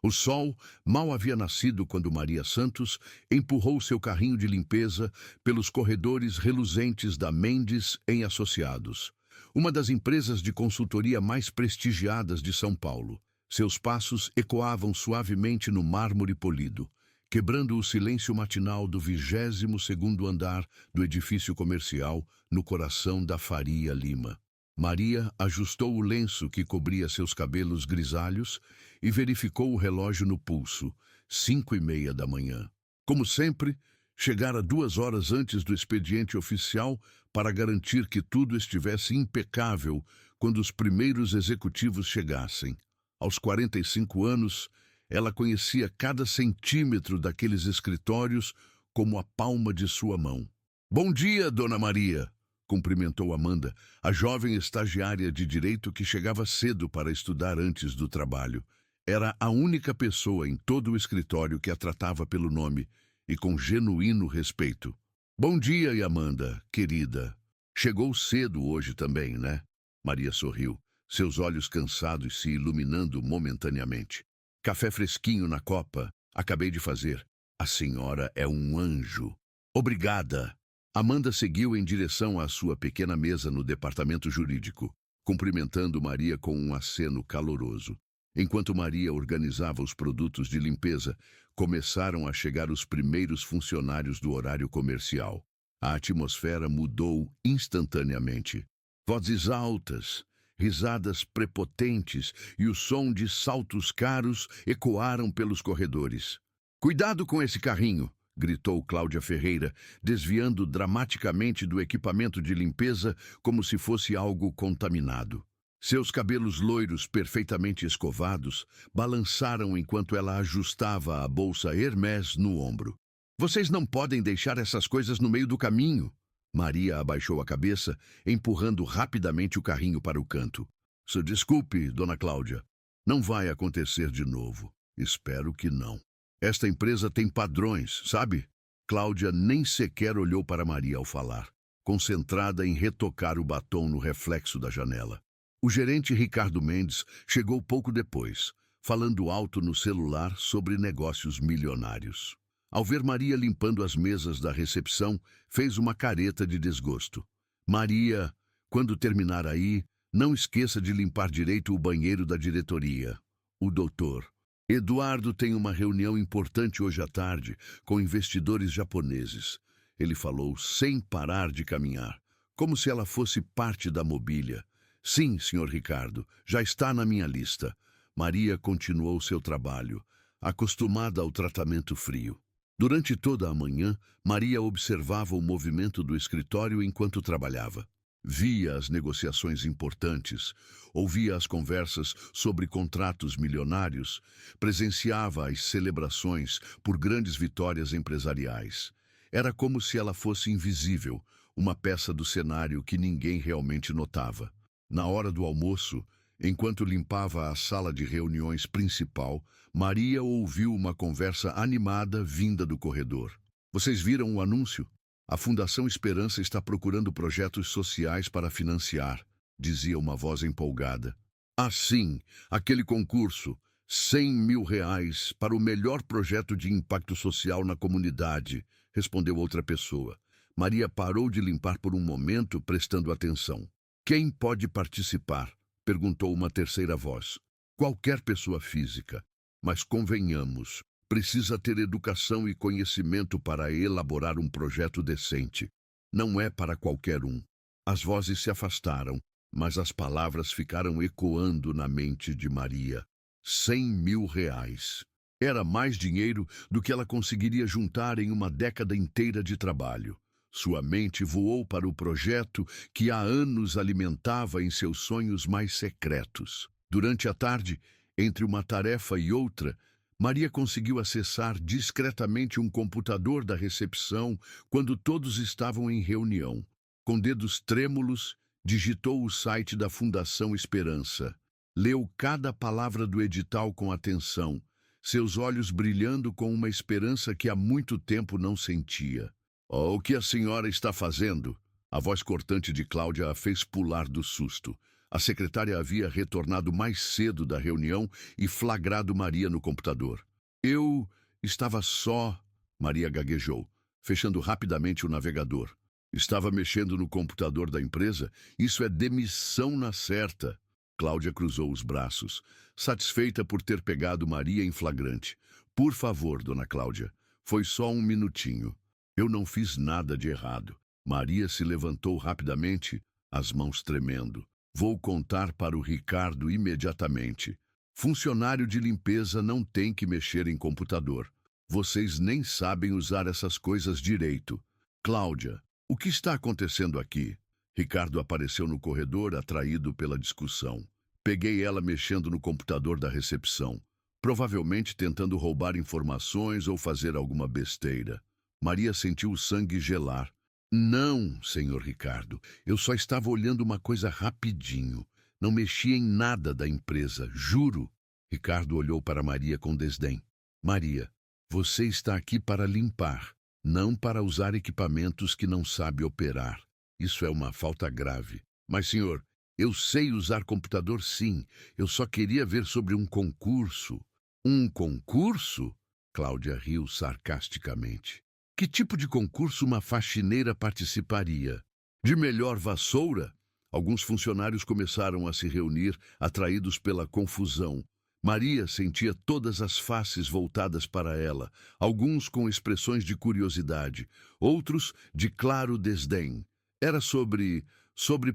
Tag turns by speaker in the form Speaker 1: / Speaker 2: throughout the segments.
Speaker 1: O sol mal havia nascido quando Maria Santos empurrou seu carrinho de limpeza pelos corredores reluzentes da Mendes em Associados, uma das empresas de consultoria mais prestigiadas de São Paulo. Seus passos ecoavam suavemente no mármore polido, quebrando o silêncio matinal do 22º andar do edifício comercial no coração da Faria Lima. Maria ajustou o lenço que cobria seus cabelos grisalhos e verificou o relógio no pulso, 5:30 da manhã. Como sempre, chegara 2 horas antes do expediente oficial para garantir que tudo estivesse impecável quando os primeiros executivos chegassem. Aos 45 anos, ela conhecia cada centímetro daqueles escritórios como a palma de sua mão. "Bom dia, Dona Maria", cumprimentou Amanda, a jovem estagiária de direito que chegava cedo para estudar antes do trabalho. Era a única pessoa em todo o escritório que a tratava pelo nome e com genuíno respeito. "Bom dia, Amanda, querida. Chegou cedo hoje também, né?" Maria sorriu, seus olhos cansados se iluminando momentaneamente. "Café fresquinho na copa. Acabei de fazer. A senhora é um anjo." "Obrigada." Amanda seguiu em direção à sua pequena mesa no departamento jurídico, cumprimentando Maria com um aceno caloroso. Enquanto Maria organizava os produtos de limpeza, começaram a chegar os primeiros funcionários do horário comercial. A atmosfera mudou instantaneamente. Vozes altas, risadas prepotentes e o som de saltos caros ecoaram pelos corredores. "Cuidado com esse carrinho!" gritou Cláudia Ferreira, desviando dramaticamente do equipamento de limpeza como se fosse algo contaminado. Seus cabelos loiros perfeitamente escovados balançaram enquanto ela ajustava a bolsa Hermès no ombro. "Vocês não podem deixar essas coisas no meio do caminho." Maria abaixou a cabeça, empurrando rapidamente o carrinho para o canto. "Se desculpe, Dona Cláudia. Não vai acontecer de novo. Espero que não. Esta empresa tem padrões, sabe?" Cláudia nem sequer olhou para Maria ao falar, concentrada em retocar o batom no reflexo da janela. O gerente Ricardo Mendes chegou pouco depois, falando alto no celular sobre negócios milionários. Ao ver Maria limpando as mesas da recepção, fez uma careta de desgosto. "Maria, quando terminar aí, não esqueça de limpar direito o banheiro da diretoria. O doutor Eduardo tem uma reunião importante hoje à tarde com investidores japoneses." Ele falou sem parar de caminhar, como se ela fosse parte da mobília. "Sim, senhor Ricardo, já está na minha lista." Maria continuou seu trabalho, acostumada ao tratamento frio. Durante toda a manhã, Maria observava o movimento do escritório enquanto trabalhava. Via as negociações importantes, ouvia as conversas sobre contratos milionários, presenciava as celebrações por grandes vitórias empresariais. Era como se ela fosse invisível, uma peça do cenário que ninguém realmente notava. Na hora do almoço, enquanto limpava a sala de reuniões principal, Maria ouviu uma conversa animada vinda do corredor. "Vocês viram o anúncio? A Fundação Esperança está procurando projetos sociais para financiar", dizia uma voz empolgada. "Ah, sim, aquele concurso, R$ 100.000 para o melhor projeto de impacto social na comunidade", respondeu outra pessoa. Maria parou de limpar por um momento, prestando atenção. "Quem pode participar?", perguntou uma terceira voz. "Qualquer pessoa física, mas convenhamos, precisa ter educação e conhecimento para elaborar um projeto decente. Não é para qualquer um." As vozes se afastaram, mas as palavras ficaram ecoando na mente de Maria. R$ 100.000. Era mais dinheiro do que ela conseguiria juntar em uma década inteira de trabalho. Sua mente voou para o projeto que há anos alimentava em seus sonhos mais secretos. Durante a tarde, entre uma tarefa e outra, Maria conseguiu acessar discretamente um computador da recepção quando todos estavam em reunião. Com dedos trêmulos, digitou o site da Fundação Esperança. Leu cada palavra do edital com atenção, seus olhos brilhando com uma esperança que há muito tempo não sentia. "Oh, o que a senhora está fazendo?" A voz cortante de Cláudia a fez pular do susto. A secretária havia retornado mais cedo da reunião e flagrado Maria no computador. Eu estava só, Maria gaguejou, fechando rapidamente o navegador. Estava mexendo no computador da empresa? Isso é demissão na certa. Cláudia cruzou os braços, satisfeita por ter pegado Maria em flagrante. Por favor, dona Cláudia, foi só um minutinho. Eu não fiz nada de errado. Maria se levantou rapidamente, as mãos tremendo. Vou contar para o Ricardo imediatamente. Funcionário de limpeza não tem que mexer em computador. Vocês nem sabem usar essas coisas direito. Cláudia, o que está acontecendo aqui? Ricardo apareceu no corredor, atraído pela discussão. Peguei ela mexendo no computador da recepção, provavelmente tentando roubar informações ou fazer alguma besteira. Maria sentiu o sangue gelar. Não, senhor Ricardo, eu só estava olhando uma coisa rapidinho. Não mexi em nada da empresa, juro. Ricardo olhou para Maria com desdém. Maria, você está aqui para limpar, não para usar equipamentos que não sabe operar. Isso é uma falta grave. Mas, senhor, eu sei usar computador sim. Eu só queria ver sobre um concurso. Um concurso? Cláudia riu sarcasticamente. Que tipo de concurso uma faxineira participaria? De melhor vassoura? Alguns funcionários começaram a se reunir, atraídos pela confusão. Maria sentia todas as faces voltadas para ela, alguns com expressões de curiosidade, outros de claro desdém. Era sobre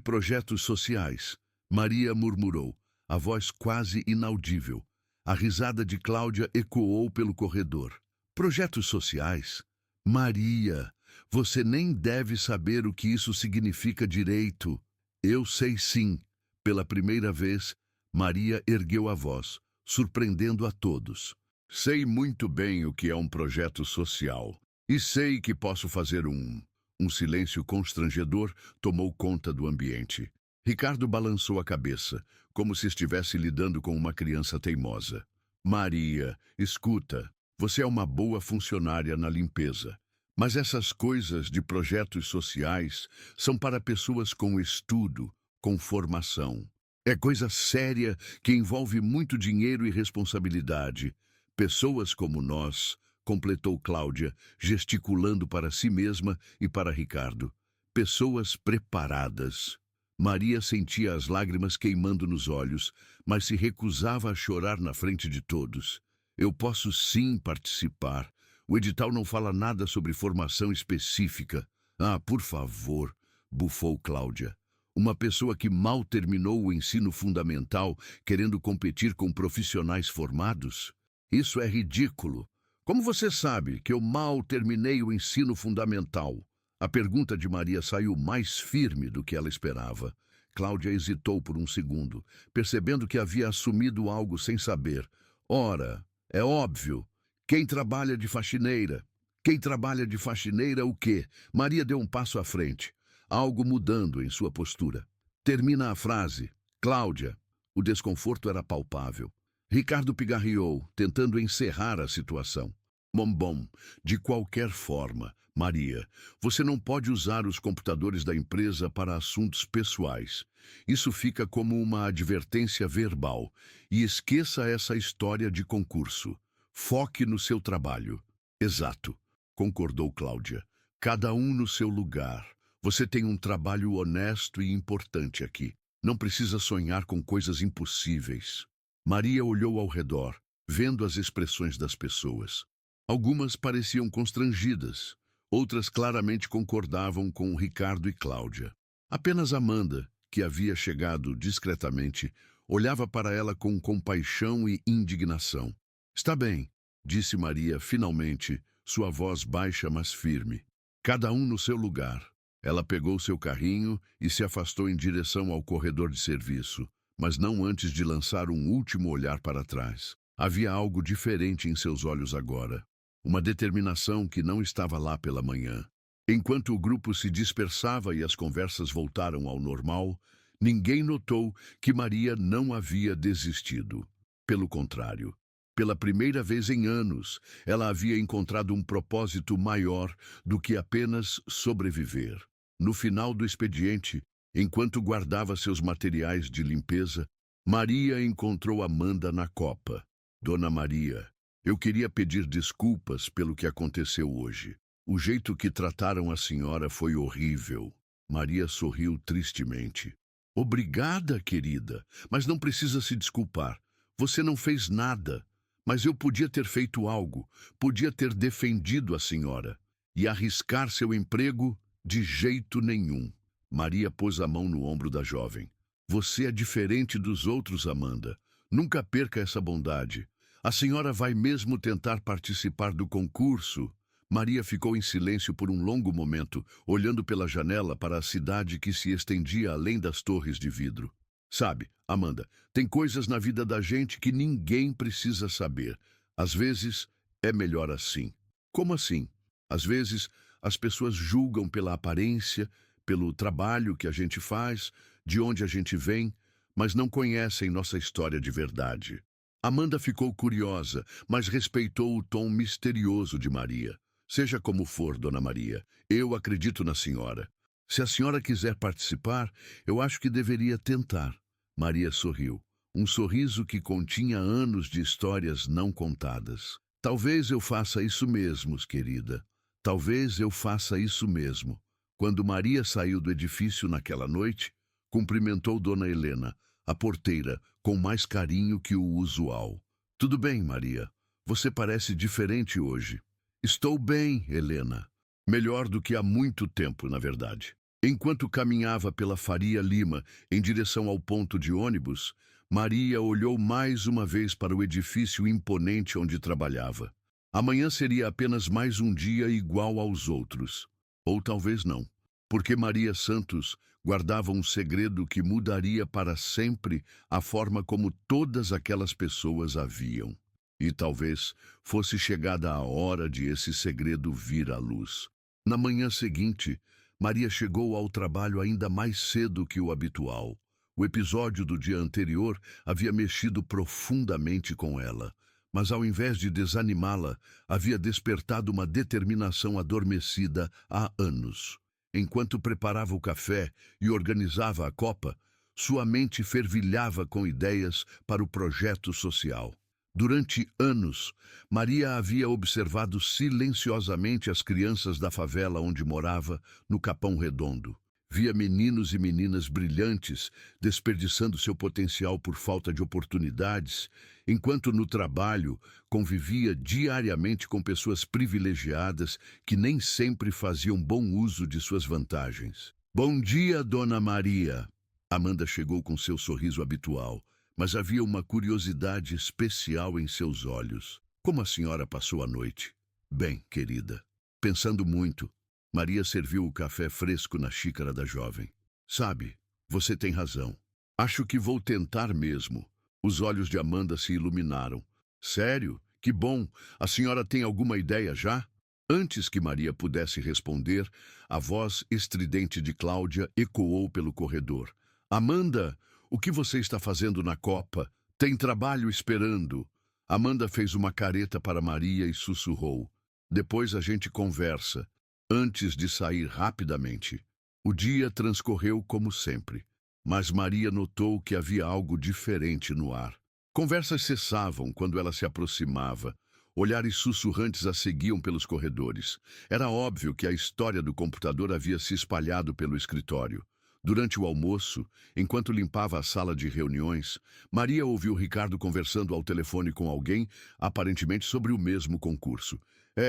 Speaker 1: projetos sociais. Maria murmurou, a voz quase inaudível. A risada de Cláudia ecoou pelo corredor. Projetos sociais? Maria, você nem deve saber o que isso significa direito. Eu sei sim. Pela primeira vez, Maria ergueu a voz, surpreendendo a todos. Sei muito bem o que é um projeto social. E sei que posso fazer um... Um silêncio constrangedor tomou conta do ambiente. Ricardo balançou a cabeça, como se estivesse lidando com uma criança teimosa. Maria, escuta, você é uma boa funcionária na limpeza. Mas essas coisas de projetos sociais são para pessoas com estudo, com formação. É coisa séria que envolve muito dinheiro e responsabilidade. Pessoas como nós, completou Cláudia, gesticulando para si mesma e para Ricardo. Pessoas preparadas. Maria sentia as lágrimas queimando nos olhos, mas se recusava a chorar na frente de todos. Eu posso sim participar. O edital não fala nada sobre formação específica. Ah, por favor, bufou Cláudia. Uma pessoa que mal terminou o ensino fundamental querendo competir com profissionais formados? Isso é ridículo. Como você sabe que eu mal terminei o ensino fundamental? A pergunta de Maria saiu mais firme do que ela esperava. Cláudia hesitou por um segundo, percebendo que havia assumido algo sem saber. Ora, é óbvio. Quem trabalha de faxineira? Quem trabalha de faxineira o quê? Maria deu um passo à frente, algo mudando em sua postura. Termina a frase. Cláudia. O desconforto era palpável. Ricardo pigarreou, tentando encerrar a situação. Bom, de qualquer forma, Maria, você não pode usar os computadores da empresa para assuntos pessoais. Isso fica como uma advertência verbal. E esqueça essa história de concurso. Foque no seu trabalho. Exato, concordou Cláudia. Cada um no seu lugar. Você tem um trabalho honesto e importante aqui. Não precisa sonhar com coisas impossíveis. Maria olhou ao redor, vendo as expressões das pessoas. Algumas pareciam constrangidas, outras claramente concordavam com Ricardo e Cláudia. Apenas Amanda, que havia chegado discretamente, olhava para ela com compaixão e indignação. Está bem, disse Maria finalmente, sua voz baixa mas firme. Cada um no seu lugar. Ela pegou seu carrinho e se afastou em direção ao corredor de serviço, mas não antes de lançar um último olhar para trás. Havia algo diferente em seus olhos agora. Uma determinação que não estava lá pela manhã. Enquanto o grupo se dispersava e as conversas voltaram ao normal, ninguém notou que Maria não havia desistido. Pelo contrário, pela primeira vez em anos, ela havia encontrado um propósito maior do que apenas sobreviver. No final do expediente, Enquanto guardava seus materiais de limpeza, Maria encontrou Amanda na copa. Dona Maria, eu queria pedir desculpas pelo que aconteceu hoje. O jeito que trataram a senhora foi horrível. Maria sorriu tristemente. Obrigada, querida, mas não precisa se desculpar. Você não fez nada. Mas eu podia ter feito algo, podia ter defendido a senhora. E arriscar seu emprego? De jeito nenhum. Maria pôs a mão no ombro da jovem. Você é diferente dos outros, Amanda. Nunca perca essa bondade. A senhora vai mesmo tentar participar do concurso? Maria ficou em silêncio por um longo momento, olhando pela janela para a cidade que se estendia além das torres de vidro. Sabe, Amanda, tem coisas na vida da gente que ninguém precisa saber. Às vezes, é melhor assim. Como assim? Às vezes, as pessoas julgam pela aparência, pelo trabalho que a gente faz, de onde a gente vem, mas não conhecem nossa história de verdade. Amanda ficou curiosa, mas respeitou o tom misterioso de Maria. Seja como for, Dona Maria, eu acredito na senhora. Se a senhora quiser participar, eu acho que deveria tentar. Maria sorriu. Um sorriso que continha anos de histórias não contadas. Talvez eu faça isso mesmo, querida. Talvez eu faça isso mesmo. Quando Maria saiu do edifício naquela noite, cumprimentou Dona Helena, a porteira, com mais carinho que o usual. Tudo bem, Maria. Você parece diferente hoje. Estou bem, Helena. Melhor do que há muito tempo, na verdade. Enquanto caminhava pela Faria Lima em direção ao ponto de ônibus, Maria olhou mais uma vez para o edifício imponente onde trabalhava. Amanhã seria apenas mais um dia igual aos outros. Ou talvez não, porque Maria Santos guardava um segredo que mudaria para sempre a forma como todas aquelas pessoas a viam. E talvez fosse chegada a hora de esse segredo vir à luz. Na manhã seguinte, Maria chegou ao trabalho ainda mais cedo que o habitual. O episódio do dia anterior havia mexido profundamente com ela, mas ao invés de desanimá-la, havia despertado uma determinação adormecida há anos. Enquanto preparava o café e organizava a copa, sua mente fervilhava com ideias para o projeto social. Durante anos, Maria havia observado silenciosamente as crianças da favela onde morava, no Capão Redondo. Via meninos e meninas brilhantes desperdiçando seu potencial por falta de oportunidades, enquanto no trabalho convivia diariamente com pessoas privilegiadas que nem sempre faziam bom uso de suas vantagens. Bom dia, Dona Maria. Amanda chegou com seu sorriso habitual, mas havia uma curiosidade especial em seus olhos. Como a senhora passou a noite? Bem, querida. Pensando muito. Maria serviu o café fresco na xícara da jovem. Sabe, você tem razão. Acho que vou tentar mesmo. Os olhos de Amanda se iluminaram. Sério? Que bom. A senhora tem alguma ideia já? Antes que Maria pudesse responder, a voz estridente de Cláudia ecoou pelo corredor. Amanda, o que você está fazendo na copa? Tem trabalho esperando. Amanda fez uma careta para Maria e sussurrou. Depois a gente conversa. Antes de sair rapidamente. O dia transcorreu como sempre, mas Maria notou que havia algo diferente no ar. Conversas cessavam quando ela se aproximava. Olhares sussurrantes a seguiam pelos corredores. Era óbvio que a história do computador havia se espalhado pelo escritório. Durante o almoço, enquanto limpava a sala de reuniões, Maria ouviu Ricardo conversando ao telefone com alguém, aparentemente sobre o mesmo concurso.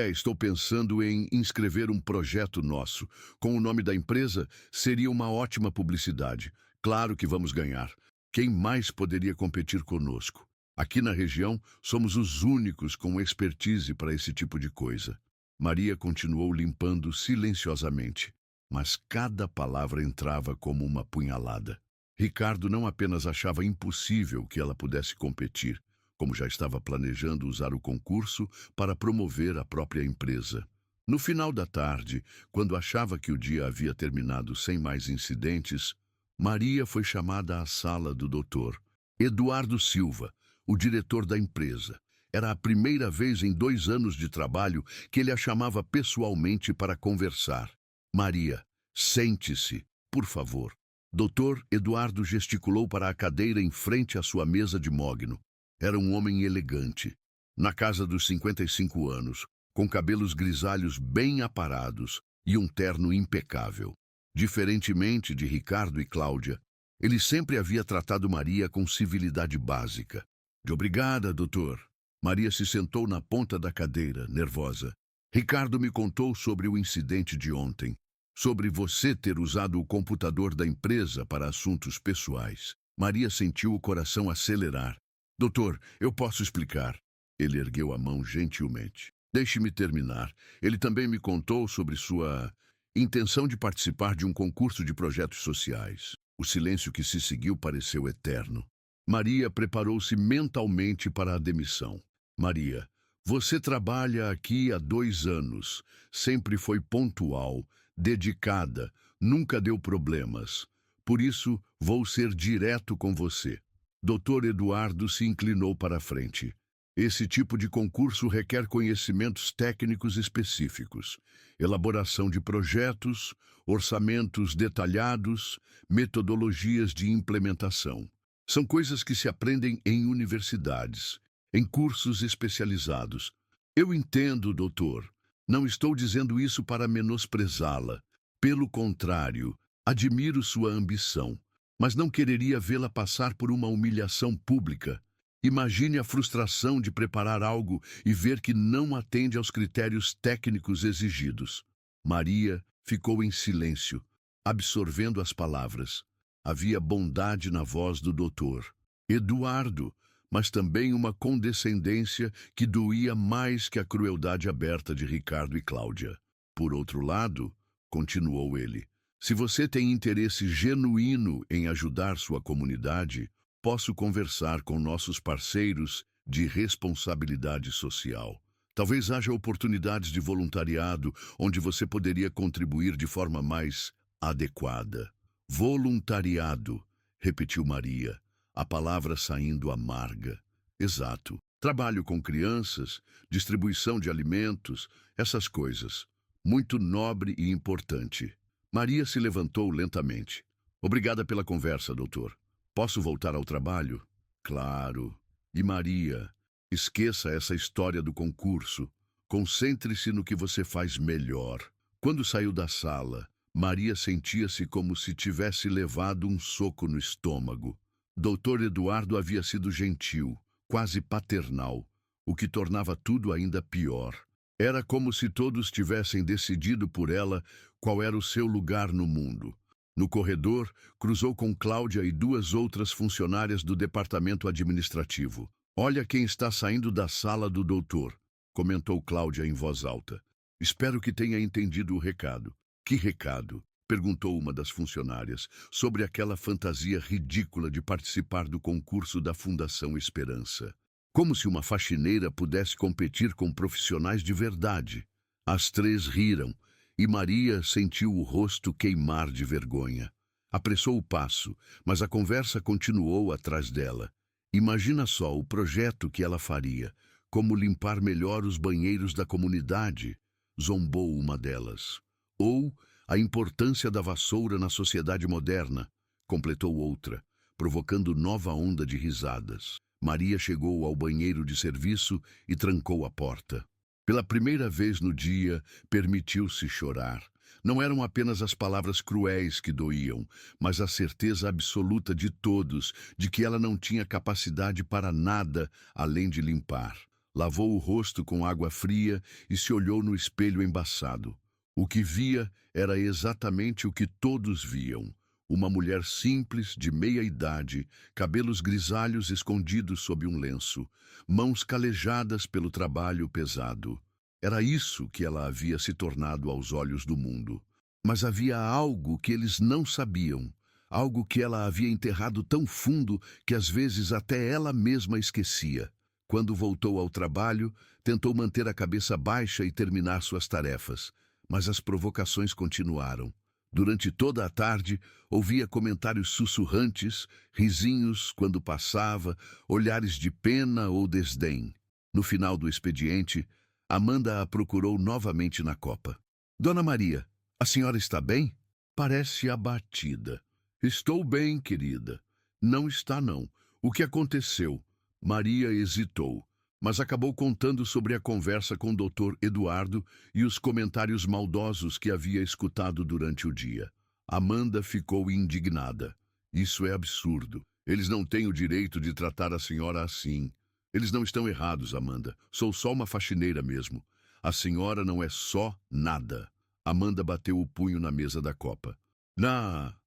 Speaker 1: Estou pensando em inscrever um projeto nosso. Com o nome da empresa, seria uma ótima publicidade. Claro que vamos ganhar. Quem mais poderia competir conosco? Aqui na região, somos os únicos com expertise para esse tipo de coisa. Maria continuou limpando silenciosamente, mas cada palavra entrava como uma punhalada. Ricardo não apenas achava impossível que ela pudesse competir, como já estava planejando usar o concurso para promover a própria empresa. No final da tarde, quando achava que o dia havia terminado sem mais incidentes, Maria foi chamada à sala do Dr. Eduardo Silva, o diretor da empresa. Era a primeira vez em 2 anos de trabalho que ele a chamava pessoalmente para conversar. Maria, sente-se, por favor. Doutor Eduardo gesticulou para a cadeira em frente à sua mesa de mogno. Era um homem elegante, na casa dos 55 anos, com cabelos grisalhos bem aparados e um terno impecável. Diferentemente de Ricardo e Cláudia, ele sempre havia tratado Maria com civilidade básica. De obrigada, doutor. Maria se sentou na ponta da cadeira, nervosa. Ricardo me contou sobre o incidente de ontem, sobre você ter usado o computador da empresa para assuntos pessoais. Maria sentiu o coração acelerar. Doutor, eu posso explicar. Ele ergueu a mão gentilmente. Deixe-me terminar. Ele também me contou sobre sua intenção de participar de um concurso de projetos sociais. O silêncio que se seguiu pareceu eterno. Maria preparou-se mentalmente para a demissão. Maria, você trabalha aqui há 2 anos. Sempre foi pontual, dedicada, nunca deu problemas. Por isso, vou ser direto com você. Dr. Eduardo se inclinou para a frente. Esse tipo de concurso requer conhecimentos técnicos específicos, elaboração de projetos, orçamentos detalhados, metodologias de implementação. São coisas que se aprendem em universidades, em cursos especializados. Eu entendo, doutor. Não estou dizendo isso para menosprezá-la. Pelo contrário, admiro sua ambição, mas não quereria vê-la passar por uma humilhação pública. Imagine a frustração de preparar algo e ver que não atende aos critérios técnicos exigidos. Maria ficou em silêncio, absorvendo as palavras. Havia bondade na voz do doutor Eduardo, mas também uma condescendência que doía mais que a crueldade aberta de Ricardo e Cláudia. Por outro lado, continuou ele, se você tem interesse genuíno em ajudar sua comunidade, posso conversar com nossos parceiros de responsabilidade social. Talvez haja oportunidades de voluntariado onde você poderia contribuir de forma mais adequada. Voluntariado, repetiu Maria, a palavra saindo amarga. Exato. Trabalho com crianças, distribuição de alimentos, essas coisas. Muito nobre e importante. Maria se levantou lentamente. Obrigada pela conversa, doutor. Posso voltar ao trabalho? Claro. E Maria, esqueça essa história do concurso. Concentre-se no que você faz melhor. Quando saiu da sala, Maria sentia-se como se tivesse levado um soco no estômago. Dr. Eduardo havia sido gentil, quase paternal, o que tornava tudo ainda pior. Era como se todos tivessem decidido por ela qual era o seu lugar no mundo. No corredor, cruzou com Cláudia e 2 outras funcionárias do departamento administrativo. Olha quem está saindo da sala do doutor, comentou Cláudia em voz alta. Espero que tenha entendido o recado. Que recado? Perguntou uma das funcionárias, sobre aquela fantasia ridícula de participar do concurso da Fundação Esperança. Como se uma faxineira pudesse competir com profissionais de verdade. As 3 riram, e Maria sentiu o rosto queimar de vergonha. Apressou o passo, mas a conversa continuou atrás dela. Imagina só o projeto que ela faria, como limpar melhor os banheiros da comunidade, zombou uma delas. Ou a importância da vassoura na sociedade moderna, completou outra, provocando nova onda de risadas. Maria chegou ao banheiro de serviço e trancou a porta. Pela primeira vez no dia, permitiu-se chorar. Não eram apenas as palavras cruéis que doíam, mas a certeza absoluta de todos de que ela não tinha capacidade para nada além de limpar. Lavou o rosto com água fria e se olhou no espelho embaçado. O que via era exatamente o que todos viam. Uma mulher simples, de meia-idade, cabelos grisalhos escondidos sob um lenço, mãos calejadas pelo trabalho pesado. Era isso que ela havia se tornado aos olhos do mundo. Mas havia algo que eles não sabiam, algo que ela havia enterrado tão fundo que às vezes até ela mesma esquecia. Quando voltou ao trabalho, tentou manter a cabeça baixa e terminar suas tarefas, mas as provocações continuaram. Durante toda a tarde, ouvia comentários sussurrantes, risinhos quando passava, olhares de pena ou desdém. No final do expediente, Amanda a procurou novamente na copa. Dona Maria, a senhora está bem? Parece abatida. Estou bem, querida. Não está, não. O que aconteceu? Maria hesitou, mas acabou contando sobre a conversa com o Dr. Eduardo e os comentários maldosos que havia escutado durante o dia. Amanda ficou indignada. Isso é absurdo. Eles não têm o direito de tratar a senhora assim. Eles não estão errados, Amanda. Sou só uma faxineira mesmo. A senhora não é só nada. Amanda bateu o punho na mesa da copa.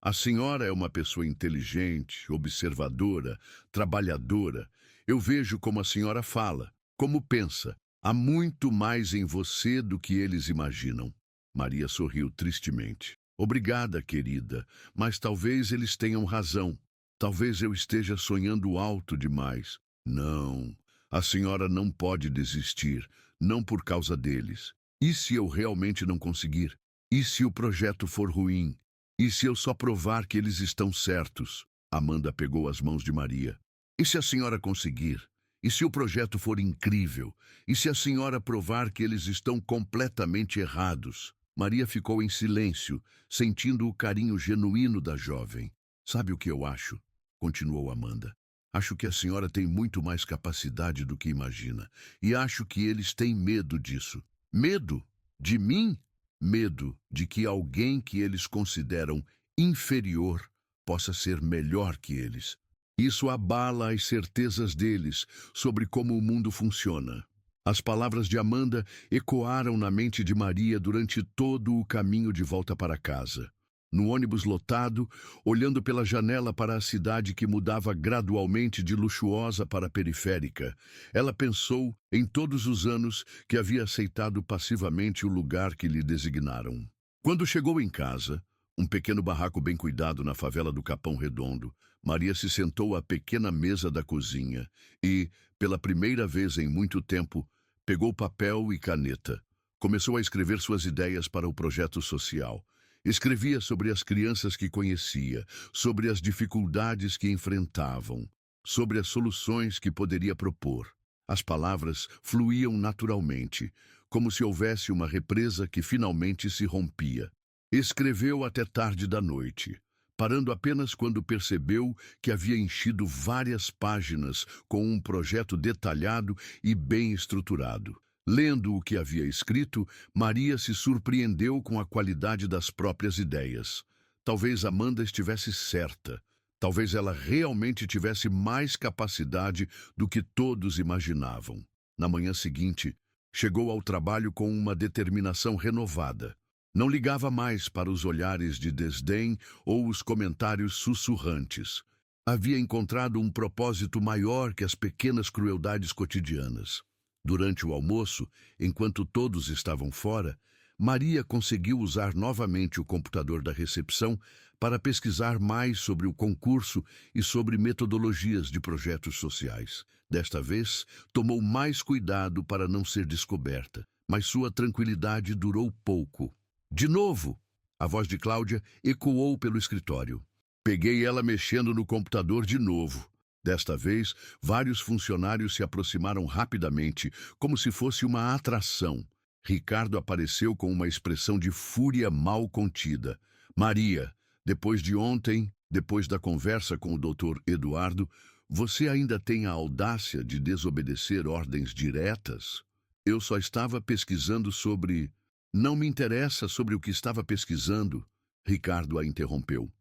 Speaker 1: A senhora é uma pessoa inteligente, observadora, trabalhadora. Eu vejo como a senhora fala, como pensa. Há muito mais em você do que eles imaginam. Maria sorriu tristemente. Obrigada, querida, mas talvez eles tenham razão. Talvez eu esteja sonhando alto demais. Não, a senhora não pode desistir, não por causa deles. E se eu realmente não conseguir? E se o projeto for ruim? E se eu só provar que eles estão certos? Amanda pegou as mãos de Maria. E se a senhora conseguir? E se o projeto for incrível? E se a senhora provar que eles estão completamente errados? Maria ficou em silêncio, sentindo o carinho genuíno da jovem. Sabe o que eu acho? Continuou Amanda. Acho que a senhora tem muito mais capacidade do que imagina. E acho que eles têm medo disso. Medo? De mim? Medo de que alguém que eles consideram inferior possa ser melhor que eles. Isso abala as certezas deles sobre como o mundo funciona. As palavras de Amanda ecoaram na mente de Maria durante todo o caminho de volta para casa. No ônibus lotado, olhando pela janela para a cidade que mudava gradualmente de luxuosa para periférica, ela pensou em todos os anos que havia aceitado passivamente o lugar que lhe designaram. Quando chegou em casa, um pequeno barraco bem cuidado na favela do Capão Redondo, Maria se sentou à pequena mesa da cozinha e, pela primeira vez em muito tempo, pegou papel e caneta. Começou a escrever suas ideias para o projeto social. Escrevia sobre as crianças que conhecia, sobre as dificuldades que enfrentavam, sobre as soluções que poderia propor. As palavras fluíam naturalmente, como se houvesse uma represa que finalmente se rompia. Escreveu até tarde da noite, parando apenas quando percebeu que havia enchido várias páginas com um projeto detalhado e bem estruturado. Lendo o que havia escrito, Maria se surpreendeu com a qualidade das próprias ideias. Talvez Amanda estivesse certa. Talvez ela realmente tivesse mais capacidade do que todos imaginavam. Na manhã seguinte, chegou ao trabalho com uma determinação renovada. Não ligava mais para os olhares de desdém ou os comentários sussurrantes. Havia encontrado um propósito maior que as pequenas crueldades cotidianas. Durante o almoço, enquanto todos estavam fora, Maria conseguiu usar novamente o computador da recepção para pesquisar mais sobre o concurso e sobre metodologias de projetos sociais. Desta vez, tomou mais cuidado para não ser descoberta, mas sua tranquilidade durou pouco. De novo, a voz de Cláudia ecoou pelo escritório. Peguei ela mexendo no computador de novo. Desta vez, vários funcionários se aproximaram rapidamente, como se fosse uma atração. Ricardo apareceu com uma expressão de fúria mal contida. Maria, depois de ontem, depois da conversa com o Dr. Eduardo, você ainda tem a audácia de desobedecer ordens diretas? Eu só estava pesquisando sobre... Não me interessa sobre o que estava pesquisando, Ricardo a interrompeu.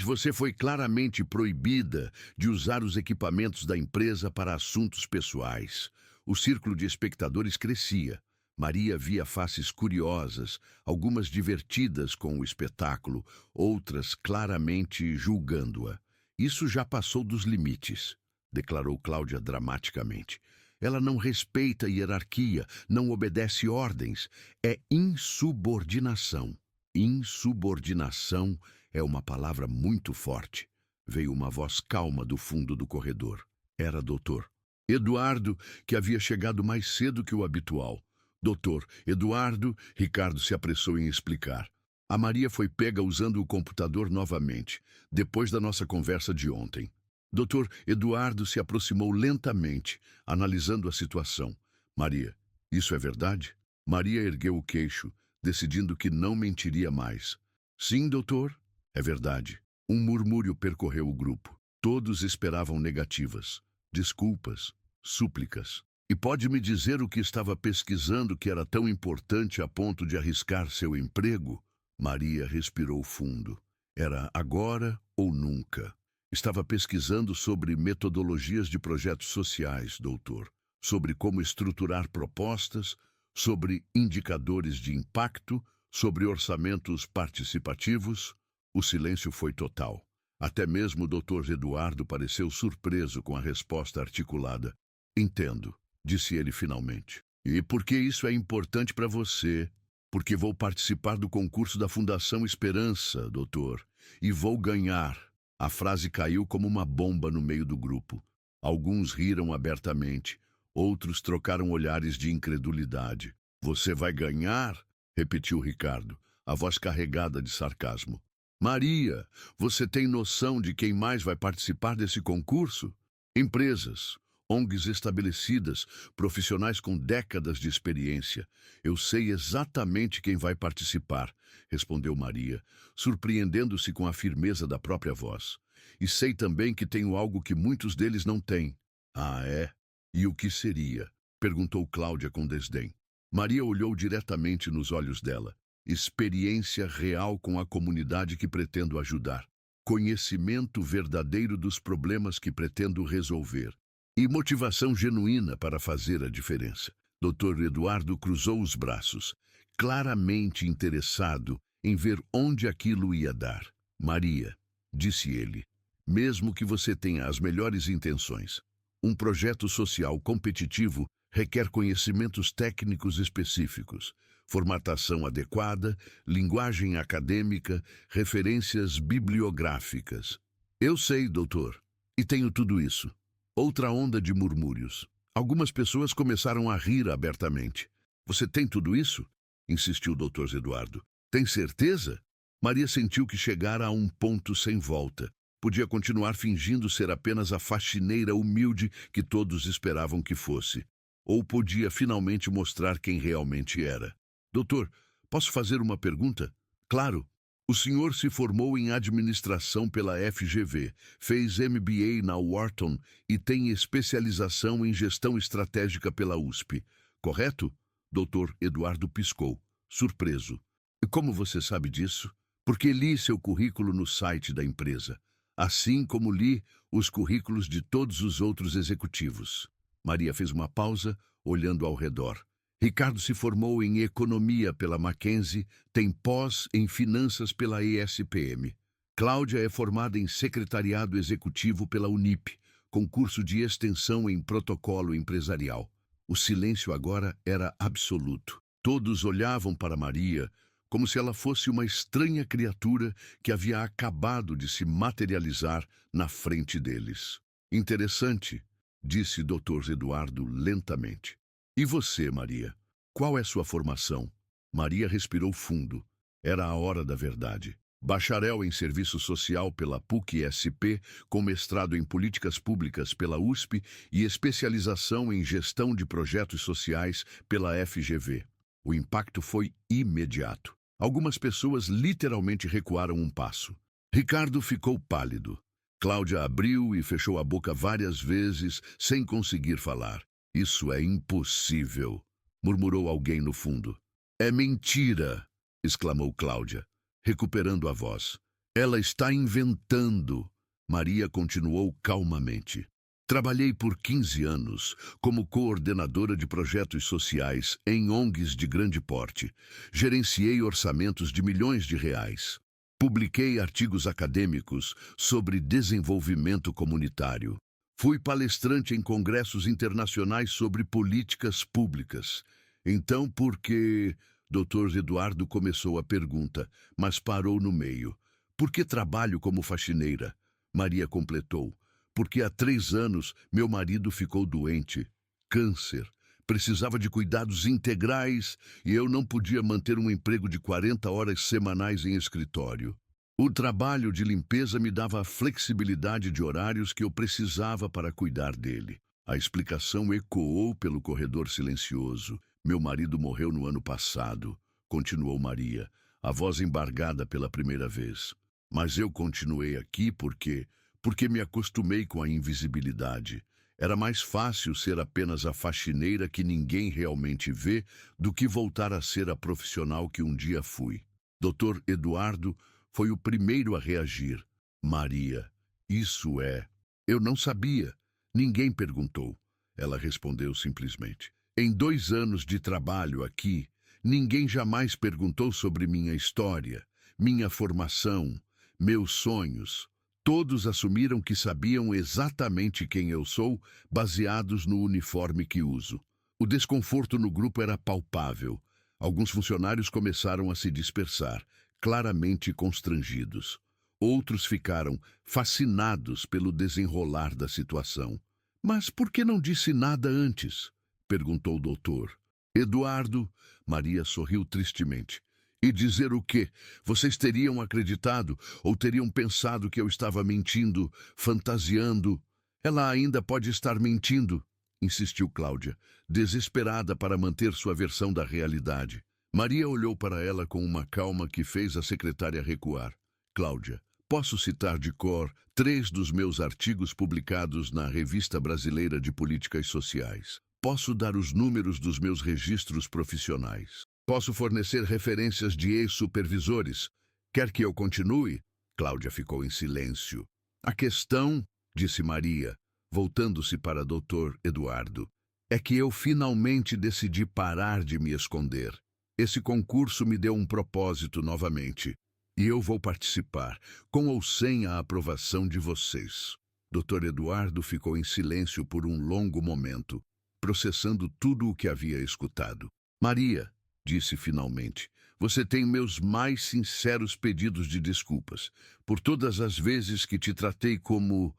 Speaker 1: Você foi claramente proibida de usar os equipamentos da empresa para assuntos pessoais. O círculo de espectadores crescia. Maria via faces curiosas, algumas divertidas com o espetáculo, outras claramente julgando-a. Isso já passou dos limites, declarou Cláudia dramaticamente. Ela não respeita a hierarquia, não obedece ordens. É insubordinação. Insubordinação é uma palavra muito forte. Veio uma voz calma do fundo do corredor. Era doutor Eduardo, que havia chegado mais cedo que o habitual. Doutor Eduardo, Ricardo se apressou em explicar. A Maria foi pega usando o computador novamente, depois da nossa conversa de ontem. Doutor Eduardo se aproximou lentamente, analisando a situação. Maria, isso é verdade? Maria ergueu o queixo, decidindo que não mentiria mais. Sim, doutor, é verdade. Um murmúrio percorreu o grupo. Todos esperavam negativas, desculpas, súplicas. E pode me dizer o que estava pesquisando que era tão importante a ponto de arriscar seu emprego? Maria respirou fundo. Era agora ou nunca. Estava pesquisando sobre metodologias de projetos sociais, doutor. Sobre como estruturar propostas, sobre indicadores de impacto, sobre orçamentos participativos. O silêncio foi total. Até mesmo o Dr. Eduardo pareceu surpreso com a resposta articulada. Entendo, disse ele finalmente. E por que isso é importante para você? Porque vou participar do concurso da Fundação Esperança, doutor, e vou ganhar. A frase caiu como uma bomba no meio do grupo. Alguns riram abertamente, outros trocaram olhares de incredulidade. Você vai ganhar? Repetiu Ricardo, a voz carregada de sarcasmo. Maria, você tem noção de quem mais vai participar desse concurso? Empresas, ONGs estabelecidas, profissionais com décadas de experiência. Eu sei exatamente quem vai participar, respondeu Maria, surpreendendo-se com a firmeza da própria voz. E sei também que tenho algo que muitos deles não têm. Ah, é? E o que seria? Perguntou Cláudia com desdém. Maria olhou diretamente nos olhos dela. Experiência real com a comunidade que pretendo ajudar. Conhecimento verdadeiro dos problemas que pretendo resolver. E motivação genuína para fazer a diferença. Dr. Eduardo cruzou os braços, claramente interessado em ver onde aquilo ia dar. Maria, disse ele, mesmo que você tenha as melhores intenções, um projeto social competitivo requer conhecimentos técnicos específicos, formatação adequada, linguagem acadêmica, referências bibliográficas. Eu sei, doutor, e tenho tudo isso. Outra onda de murmúrios. Algumas pessoas começaram a rir abertamente. Você tem tudo isso? Insistiu o Dr. Eduardo. Tem certeza? Maria sentiu que chegara a um ponto sem volta. Podia continuar fingindo ser apenas a faxineira humilde que todos esperavam que fosse. Ou podia finalmente mostrar quem realmente era. Doutor, posso fazer uma pergunta? Claro. O senhor se formou em administração pela FGV, fez MBA na Wharton e tem especialização em gestão estratégica pela USP, correto? Dr. Eduardo piscou, surpreso. E como você sabe disso? Porque li seu currículo no site da empresa, assim como li os currículos de todos os outros executivos. Maria fez uma pausa, olhando ao redor. Ricardo se formou em Economia pela Mackenzie, tem pós em Finanças pela ESPM. Cláudia é formada em Secretariado Executivo pela Unip, com curso de extensão em Protocolo Empresarial. O silêncio agora era absoluto. Todos olhavam para Maria como se ela fosse uma estranha criatura que havia acabado de se materializar na frente deles. Interessante, disse Dr. Eduardo lentamente. E você, Maria? Qual é sua formação? Maria respirou fundo. Era a hora da verdade. Bacharel em Serviço Social pela PUC-SP, com mestrado em Políticas Públicas pela USP e especialização em Gestão de Projetos Sociais pela FGV. O impacto foi imediato. Algumas pessoas literalmente recuaram um passo. Ricardo ficou pálido. Cláudia abriu e fechou a boca várias vezes, sem conseguir falar. Isso é impossível, murmurou alguém no fundo. É mentira, exclamou Cláudia, recuperando a voz. Ela está inventando. Maria continuou calmamente. Trabalhei por 15 anos como coordenadora de projetos sociais em ONGs de grande porte. Gerenciei orçamentos de milhões de reais. Publiquei artigos acadêmicos sobre desenvolvimento comunitário. Fui palestrante em congressos internacionais sobre políticas públicas. Então, por que... Dr. Eduardo começou a pergunta, mas parou no meio. Por que trabalho como faxineira? Maria completou. Porque há 3 anos meu marido ficou doente. Câncer. Precisava de cuidados integrais e eu não podia manter um emprego de 40 horas semanais em escritório. O trabalho de limpeza me dava a flexibilidade de horários que eu precisava para cuidar dele. A explicação ecoou pelo corredor silencioso. Meu marido morreu no ano passado, continuou Maria, a voz embargada pela primeira vez. Mas eu continuei aqui porque me acostumei com a invisibilidade. Era mais fácil ser apenas a faxineira que ninguém realmente vê do que voltar a ser a profissional que um dia fui. Dr. Eduardo foi o primeiro a reagir. Maria, isso é. Eu não sabia. Ninguém perguntou. Ela respondeu simplesmente. Em 2 anos de trabalho aqui, ninguém jamais perguntou sobre minha história, minha formação, meus sonhos. Todos assumiram que sabiam exatamente quem eu sou, baseados no uniforme que uso. O desconforto no grupo era palpável. Alguns funcionários começaram a se dispersar, claramente constrangidos. Outros ficaram fascinados pelo desenrolar da situação. Mas por que não disse nada antes? Perguntou o doutor. Eduardo, Maria sorriu tristemente. E dizer o quê? Vocês teriam acreditado ou teriam pensado que eu estava mentindo, fantasiando? Ela ainda pode estar mentindo, insistiu Cláudia, desesperada para manter sua versão da realidade. Maria olhou para ela com uma calma que fez a secretária recuar. Cláudia, posso citar de cor 3 dos meus artigos publicados na Revista Brasileira de Políticas Sociais. Posso dar os números dos meus registros profissionais. Posso fornecer referências de ex-supervisores. Quer que eu continue? Cláudia ficou em silêncio. A questão, disse Maria, voltando-se para Dr. Eduardo, é que eu finalmente decidi parar de me esconder. Esse concurso me deu um propósito novamente. E eu vou participar, com ou sem a aprovação de vocês. Dr. Eduardo ficou em silêncio por um longo momento, processando tudo o que havia escutado. Maria, disse finalmente, você tem meus mais sinceros pedidos de desculpas por todas as vezes que te tratei como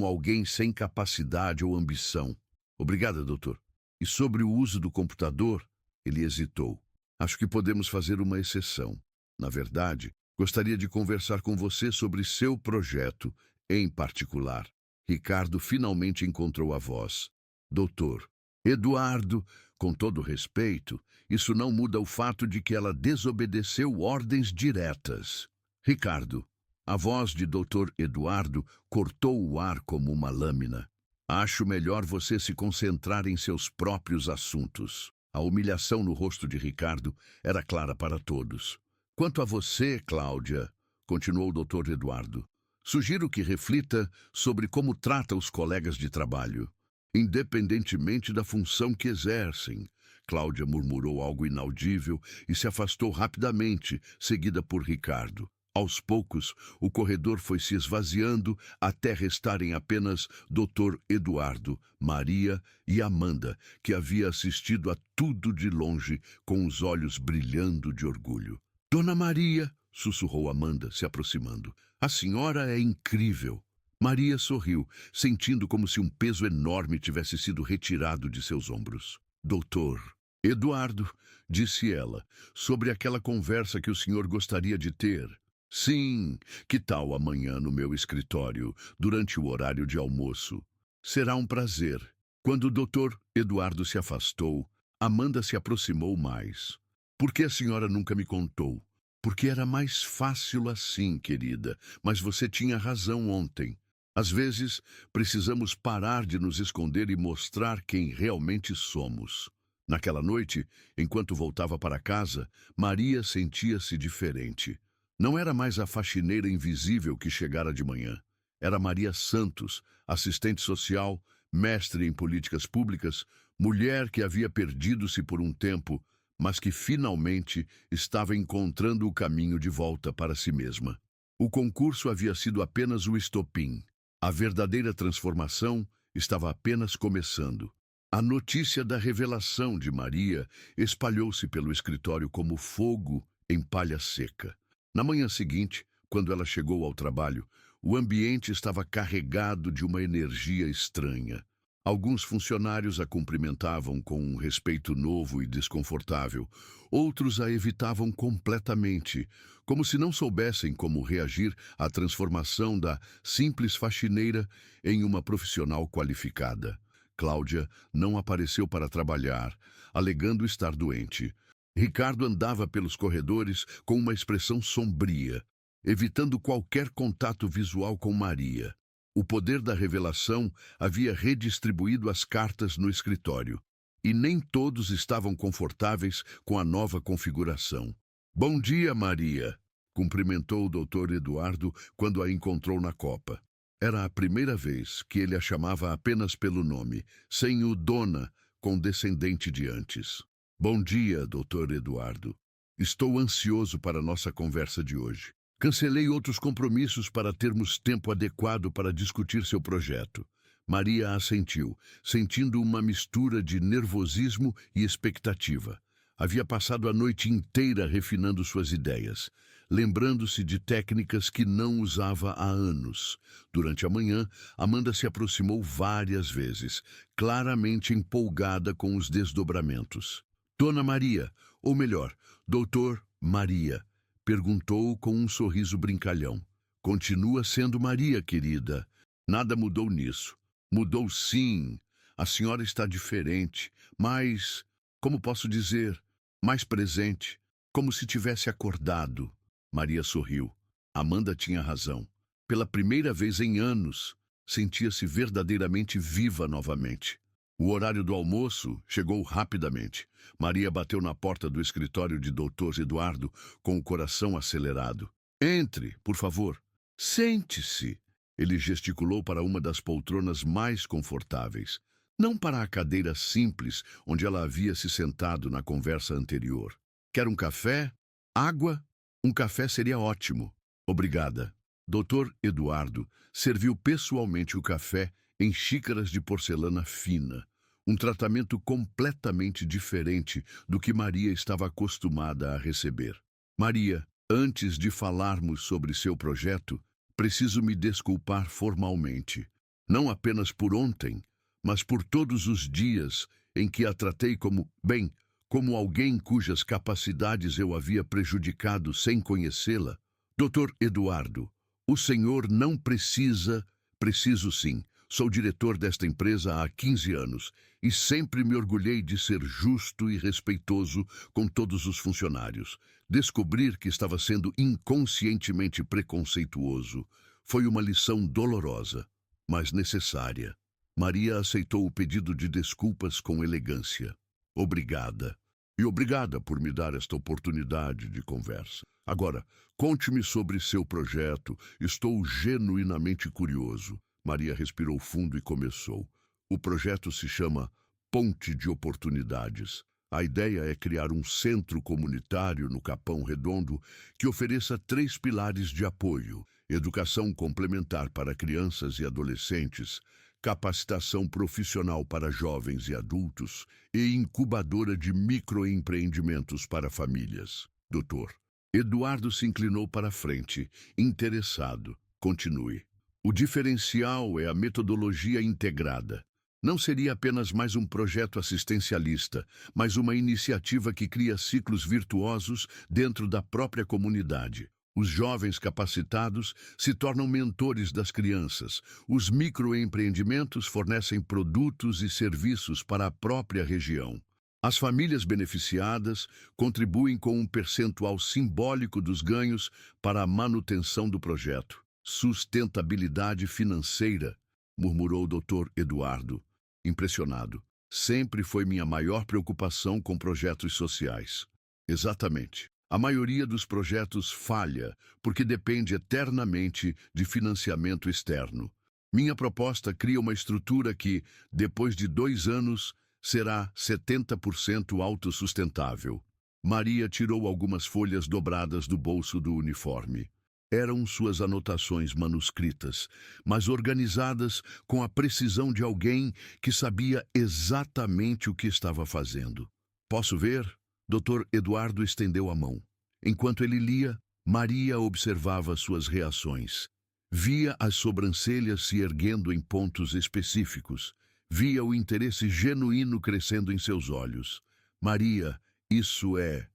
Speaker 1: alguém sem capacidade ou ambição. Obrigada, doutor. E sobre o uso do computador, ele hesitou. Acho que podemos fazer uma exceção. Na verdade, gostaria de conversar com você sobre seu projeto, em particular. Ricardo finalmente encontrou a voz. Doutor, Eduardo, com todo respeito, isso não muda o fato de que ela desobedeceu ordens diretas. Ricardo, a voz de Dr. Eduardo cortou o ar como uma lâmina. Acho melhor você se concentrar em seus próprios assuntos. A humilhação no rosto de Ricardo era clara para todos. Quanto a você, Cláudia, continuou o Dr. Eduardo, sugiro que reflita sobre como trata os colegas de trabalho. Independentemente da função que exercem. Cláudia murmurou algo inaudível e se afastou rapidamente, seguida por Ricardo. Aos poucos, o corredor foi se esvaziando até restarem apenas Dr. Eduardo, Maria e Amanda, que havia assistido a tudo de longe, com os olhos brilhando de orgulho. Dona Maria, sussurrou Amanda, se aproximando. A senhora é incrível. Maria sorriu, sentindo como se um peso enorme tivesse sido retirado de seus ombros. Doutor Eduardo, disse ela, sobre aquela conversa que o senhor gostaria de ter. Sim, que tal amanhã no meu escritório, durante o horário de almoço? Será um prazer. Quando o doutor Eduardo se afastou, Amanda se aproximou mais. Por que a senhora nunca me contou? Porque era mais fácil assim, querida, mas você tinha razão ontem. Às vezes, precisamos parar de nos esconder e mostrar quem realmente somos. Naquela noite, enquanto voltava para casa, Maria sentia-se diferente. Não era mais a faxineira invisível que chegara de manhã. Era Maria Santos, assistente social, mestre em políticas públicas, mulher que havia perdido-se por um tempo, mas que finalmente estava encontrando o caminho de volta para si mesma. O concurso havia sido apenas o estopim. A verdadeira transformação estava apenas começando. A notícia da revelação de Maria espalhou-se pelo escritório como fogo em palha seca. Na manhã seguinte, quando ela chegou ao trabalho, o ambiente estava carregado de uma energia estranha. Alguns funcionários a cumprimentavam com um respeito novo e desconfortável. Outros a evitavam completamente, como se não soubessem como reagir à transformação da simples faxineira em uma profissional qualificada. Cláudia não apareceu para trabalhar, alegando estar doente. Ricardo andava pelos corredores com uma expressão sombria. evitando qualquer contato visual com Maria. O poder da revelação havia redistribuído as cartas no escritório, e nem todos estavam confortáveis com a nova configuração. "Bom dia, Maria", cumprimentou o Dr. Eduardo quando a encontrou na copa. Era a primeira vez que ele a chamava apenas pelo nome, sem o dona condescendente de antes. "Bom dia, Dr. Eduardo. Estou ansioso para a nossa conversa de hoje. Cancelei outros compromissos para termos tempo adequado para discutir seu projeto." Maria assentiu, sentindo uma mistura de nervosismo e expectativa. Havia passado a noite inteira refinando suas ideias, lembrando-se de técnicas que não usava há anos. Durante a manhã, Amanda se aproximou várias vezes, claramente empolgada com os desdobramentos. "Dona Maria, ou melhor, Doutor Maria", perguntou com um sorriso brincalhão. "Continua sendo Maria, querida. Nada mudou nisso." "Mudou sim. A senhora está diferente, mais, como posso dizer, mais presente, como se tivesse acordado." Maria sorriu. Amanda tinha razão. Pela primeira vez em anos, sentia-se verdadeiramente viva novamente. O horário do almoço chegou rapidamente. Maria bateu na porta do escritório de Dr. Eduardo com o coração acelerado. "Entre, por favor." "Sente-se." Ele gesticulou para uma das poltronas mais confortáveis, não para a cadeira simples onde ela havia se sentado na conversa anterior. "Quer um café? Água?" "Um café seria ótimo. Obrigada." Dr. Eduardo serviu pessoalmente o café em xícaras de porcelana fina, um tratamento completamente diferente do que Maria estava acostumada a receber. "Maria, antes de falarmos sobre seu projeto, preciso me desculpar formalmente. Não apenas por ontem, mas por todos os dias em que a tratei como alguém cujas capacidades eu havia prejudicado sem conhecê-la. Dr. Eduardo, o senhor não precisa... Preciso sim. Sou diretor desta empresa há 15 anos e sempre me orgulhei de ser justo e respeitoso com todos os funcionários. Descobrir que estava sendo inconscientemente preconceituoso foi uma lição dolorosa, mas necessária." Maria aceitou o pedido de desculpas com elegância. "Obrigada. E obrigada por me dar esta oportunidade de conversa. Agora, conte-me sobre seu projeto. Estou genuinamente curioso." Maria respirou fundo e começou. "O projeto se chama Ponte de Oportunidades. A ideia é criar um centro comunitário no Capão Redondo que ofereça 3 pilares de apoio: educação complementar para crianças e adolescentes, capacitação profissional para jovens e adultos e incubadora de microempreendimentos para famílias." Doutor Eduardo se inclinou para a frente, interessado. "Continue." "O diferencial é a metodologia integrada. Não seria apenas mais um projeto assistencialista, mas uma iniciativa que cria ciclos virtuosos dentro da própria comunidade. Os jovens capacitados se tornam mentores das crianças. Os microempreendimentos fornecem produtos e serviços para a própria região. As famílias beneficiadas contribuem com um percentual simbólico dos ganhos para a manutenção do projeto." "Sustentabilidade financeira", murmurou o Dr. Eduardo, impressionado. "Sempre foi minha maior preocupação com projetos sociais." "Exatamente. A maioria dos projetos falha porque depende eternamente de financiamento externo. Minha proposta cria uma estrutura que, depois de 2 anos, será 70% autossustentável." Maria tirou algumas folhas dobradas do bolso do uniforme. Eram suas anotações manuscritas, mas organizadas com a precisão de alguém que sabia exatamente o que estava fazendo. "Posso ver?" Dr. Eduardo estendeu a mão. Enquanto ele lia, Maria observava suas reações. Via as sobrancelhas se erguendo em pontos específicos. Via o interesse genuíno crescendo em seus olhos. "Maria, isso é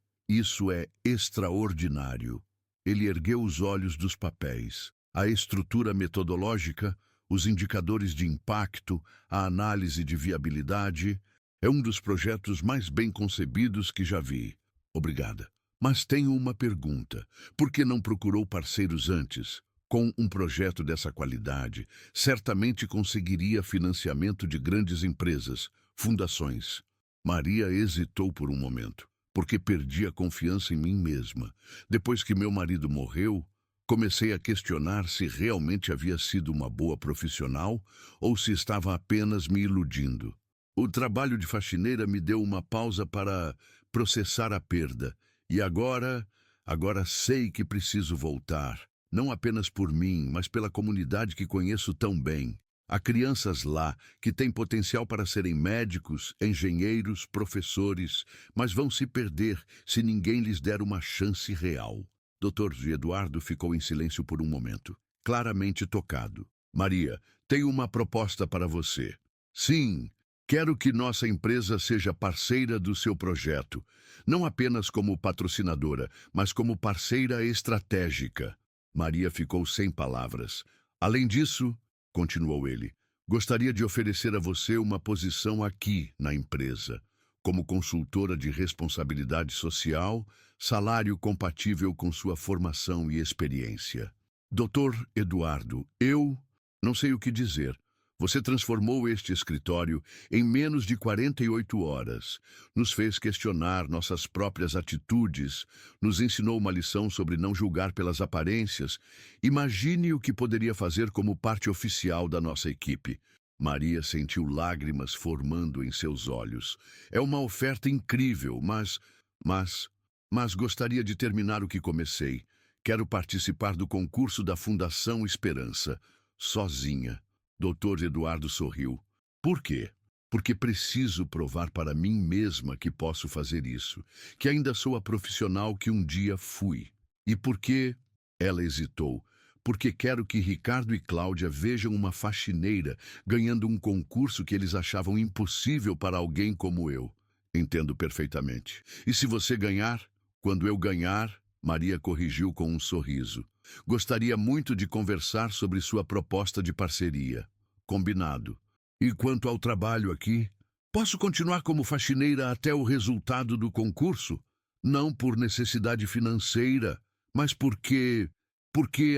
Speaker 1: extraordinário." Ele ergueu os olhos dos papéis. "A estrutura metodológica, os indicadores de impacto, a análise de viabilidade, é um dos projetos mais bem concebidos que já vi." "Obrigada." Mas tenho uma pergunta. Por que não procurou parceiros antes? Com um projeto dessa qualidade, certamente conseguiria financiamento de grandes empresas, fundações. Maria hesitou por um momento, porque perdia confiança em mim mesma. Depois que meu marido morreu, comecei a questionar se realmente havia sido uma boa profissional ou se estava apenas me iludindo. O trabalho de faxineira me deu uma pausa para processar a perda. E agora sei que preciso voltar. Não apenas por mim, mas pela comunidade que conheço tão bem. Há crianças lá que têm potencial para serem médicos, engenheiros, professores, mas vão se perder se ninguém lhes der uma chance real. Dr. Eduardo ficou em silêncio por um momento, claramente tocado. Maria, tenho uma proposta para você. Sim, quero que nossa empresa seja parceira do seu projeto, não apenas como patrocinadora, mas como parceira estratégica. Maria ficou sem palavras. Além disso, continuou ele, gostaria de oferecer a você uma posição aqui na empresa, como consultora de responsabilidade social, salário compatível com sua formação e experiência. Dr. Eduardo, eu não sei o que dizer. Você transformou este escritório em menos de 48 horas. Nos fez questionar nossas próprias atitudes, nos ensinou uma lição sobre não julgar pelas aparências. Imagine o que poderia fazer como parte oficial da nossa equipe. Maria sentiu lágrimas formando em seus olhos. É uma oferta incrível, mas gostaria de terminar o que comecei. Quero participar do concurso da Fundação Esperança, sozinha. Dr. Eduardo sorriu. Por quê? Porque preciso provar para mim mesma que posso fazer isso, que ainda sou a profissional que um dia fui. E por quê? Ela hesitou. Porque quero que Ricardo e Cláudia vejam uma faxineira ganhando um concurso que eles achavam impossível para alguém como eu. Entendo perfeitamente. E se você ganhar? Quando eu ganhar, Maria corrigiu com um sorriso. Gostaria muito de conversar sobre sua proposta de parceria. Combinado. E quanto ao trabalho aqui? Posso continuar como faxineira até o resultado do concurso? Não por necessidade financeira, mas porque